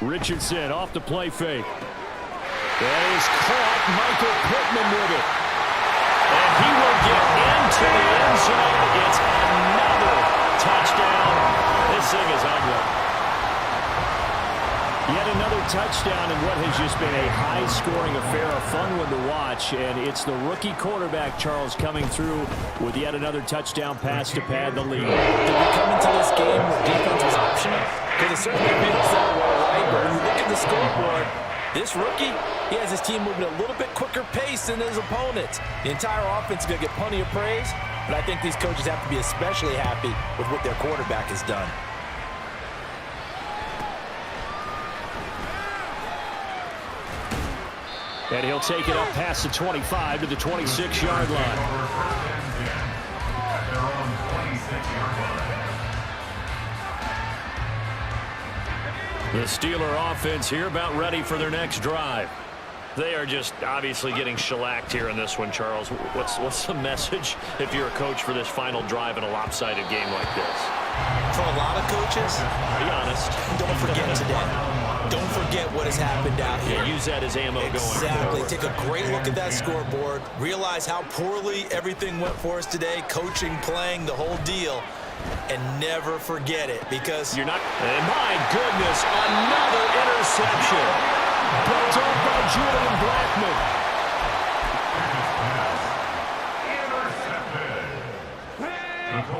Richardson off the play fake. That is caught. Michael Pittman with it. And he will get into the end zone. It's another touchdown. This thing is ugly. Yet another touchdown in what has just been a high-scoring affair, a fun one to watch, and it's the rookie quarterback, Charles, coming through with yet another touchdown pass to pad the lead. Did we come into this game where defense was optional? Because it certainly feels that way, right? But when you look at the scoreboard, this rookie, he has his team moving at a little bit quicker pace than his opponents. The entire offense is going to get plenty of praise, but I think these coaches have to be especially happy with what their quarterback has done. And he'll take it up past the 25 to the 26-yard line. The Steeler offense here about ready for their next drive. They are just obviously getting shellacked here in this one, Charles. What's the message if you're a coach for this final drive in a lopsided game like this? For a lot of coaches, be honest, don't forget today. Don't forget what has happened out here. Yeah, use that as ammo going Exactly. forward. Take a great look at that scoreboard. Realize how poorly everything went for us today. Coaching, playing, the whole deal. And never forget it because you're not. And my goodness, another interception. Picked up by Julian Blackmon.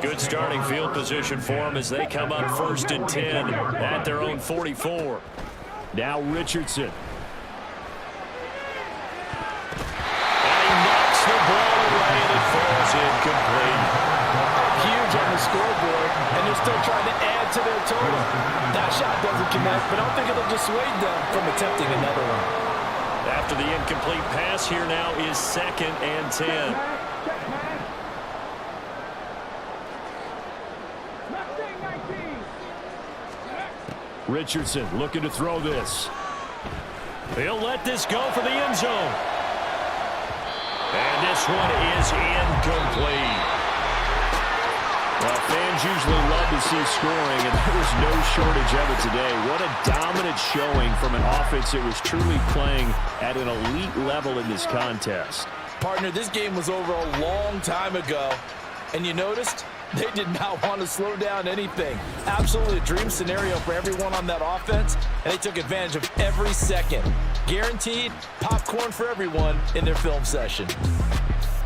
Good starting field position for them as they come up 1st and 10 at their own 44. Now Richardson. And he knocks the ball away and it falls incomplete. Huge on the scoreboard, and they're still trying to add to their total. That shot doesn't connect, but I don't think it'll dissuade them from attempting another one. After the incomplete pass, here now is 2nd and 10. Richardson looking to throw this. He'll let this go for the end zone. And this one is incomplete. Well, fans usually love to see scoring, and there was no shortage of it today. What a dominant showing from an offense that was truly playing at an elite level in this contest. Partner, this game was over a long time ago, And you noticed they did not want to slow down anything. Absolutely a dream scenario for everyone on that offense, and they took advantage of every second. Guaranteed popcorn for everyone in their film session.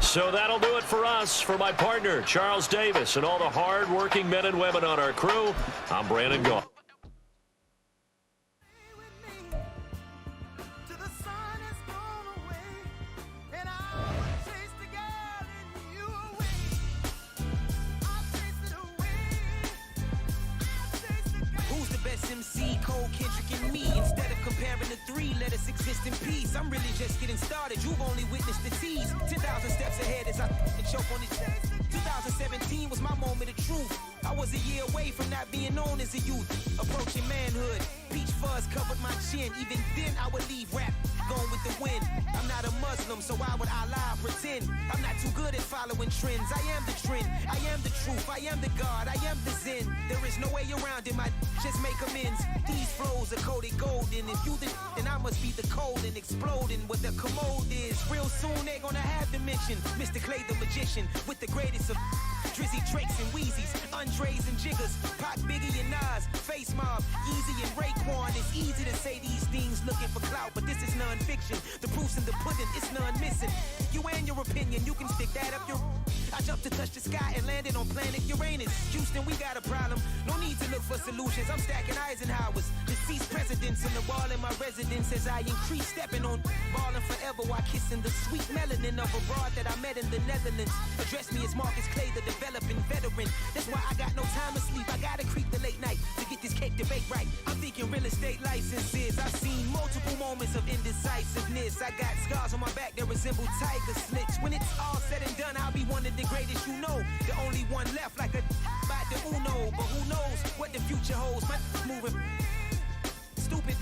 So that'll do it for us. For my partner, Charles Davis, and all the hard-working men and women on our crew, I'm Brandon Gaw. Exist in peace. I'm really just getting started. You've only witnessed the tease. 10,000 steps ahead as I choke on his chest. 2017 was my moment of truth. I was a year away from not being known as a youth. Approaching manhood. Peach fuzz covered my chin. Even then I would leave rap going with the wind. I'm not a Muslim, so why would I lie or pretend? I'm not too good at following trends. I am the trend. I am the truth. I am the God. I am the Zen. There is no way around it. My just make amends. These flows are coated golden. If you the then I must be the cold and exploding what the commode is. Real soon they're gonna have to mention Mr. Clay the magician with the greatest of Drizzy, Drakes, and Wheezies, Andres and Jiggers, Pac, Biggie, and Nas, Face Mob, Easy and Raekwon. It's easy to say these things looking for clout, but this is non-fiction. The proof's in the pudding, it's none missing. You and your opinion, you can stick that up your... I jumped to touch the sky and landed on planet Uranus. Houston, we got a problem. No need to look for solutions. I'm stacking Eisenhower's. Deceased presidents on the wall in my residence as I increase stepping on ballin' forever while kissing the sweet melanin of a broad that I met in the Netherlands. Address me as Marcus Clay, the developing veteran. That's why I got no time to sleep. I gotta creep the late night to get this cake debate right. I'm thinking real estate licenses. I've seen multiple moments of indecisiveness. I got scars on my back that resemble tiger slits. When it's all said and done, I'll be one of the greatest you know. The only one left like a by the Uno. But who knows what the future holds. My moving stupid.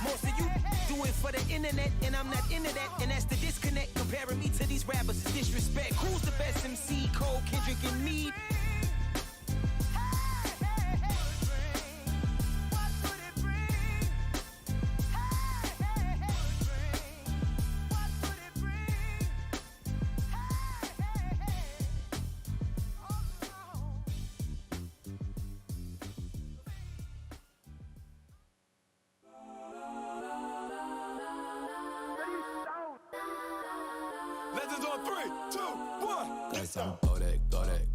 Most of you do it for the internet, and I'm not into that. And that's the disconnect. Comparing me to these rappers is disrespect. Who's the best MC? Cole, Kendrick, and me? Legends on 3, 2, 1. Let's go. Go that.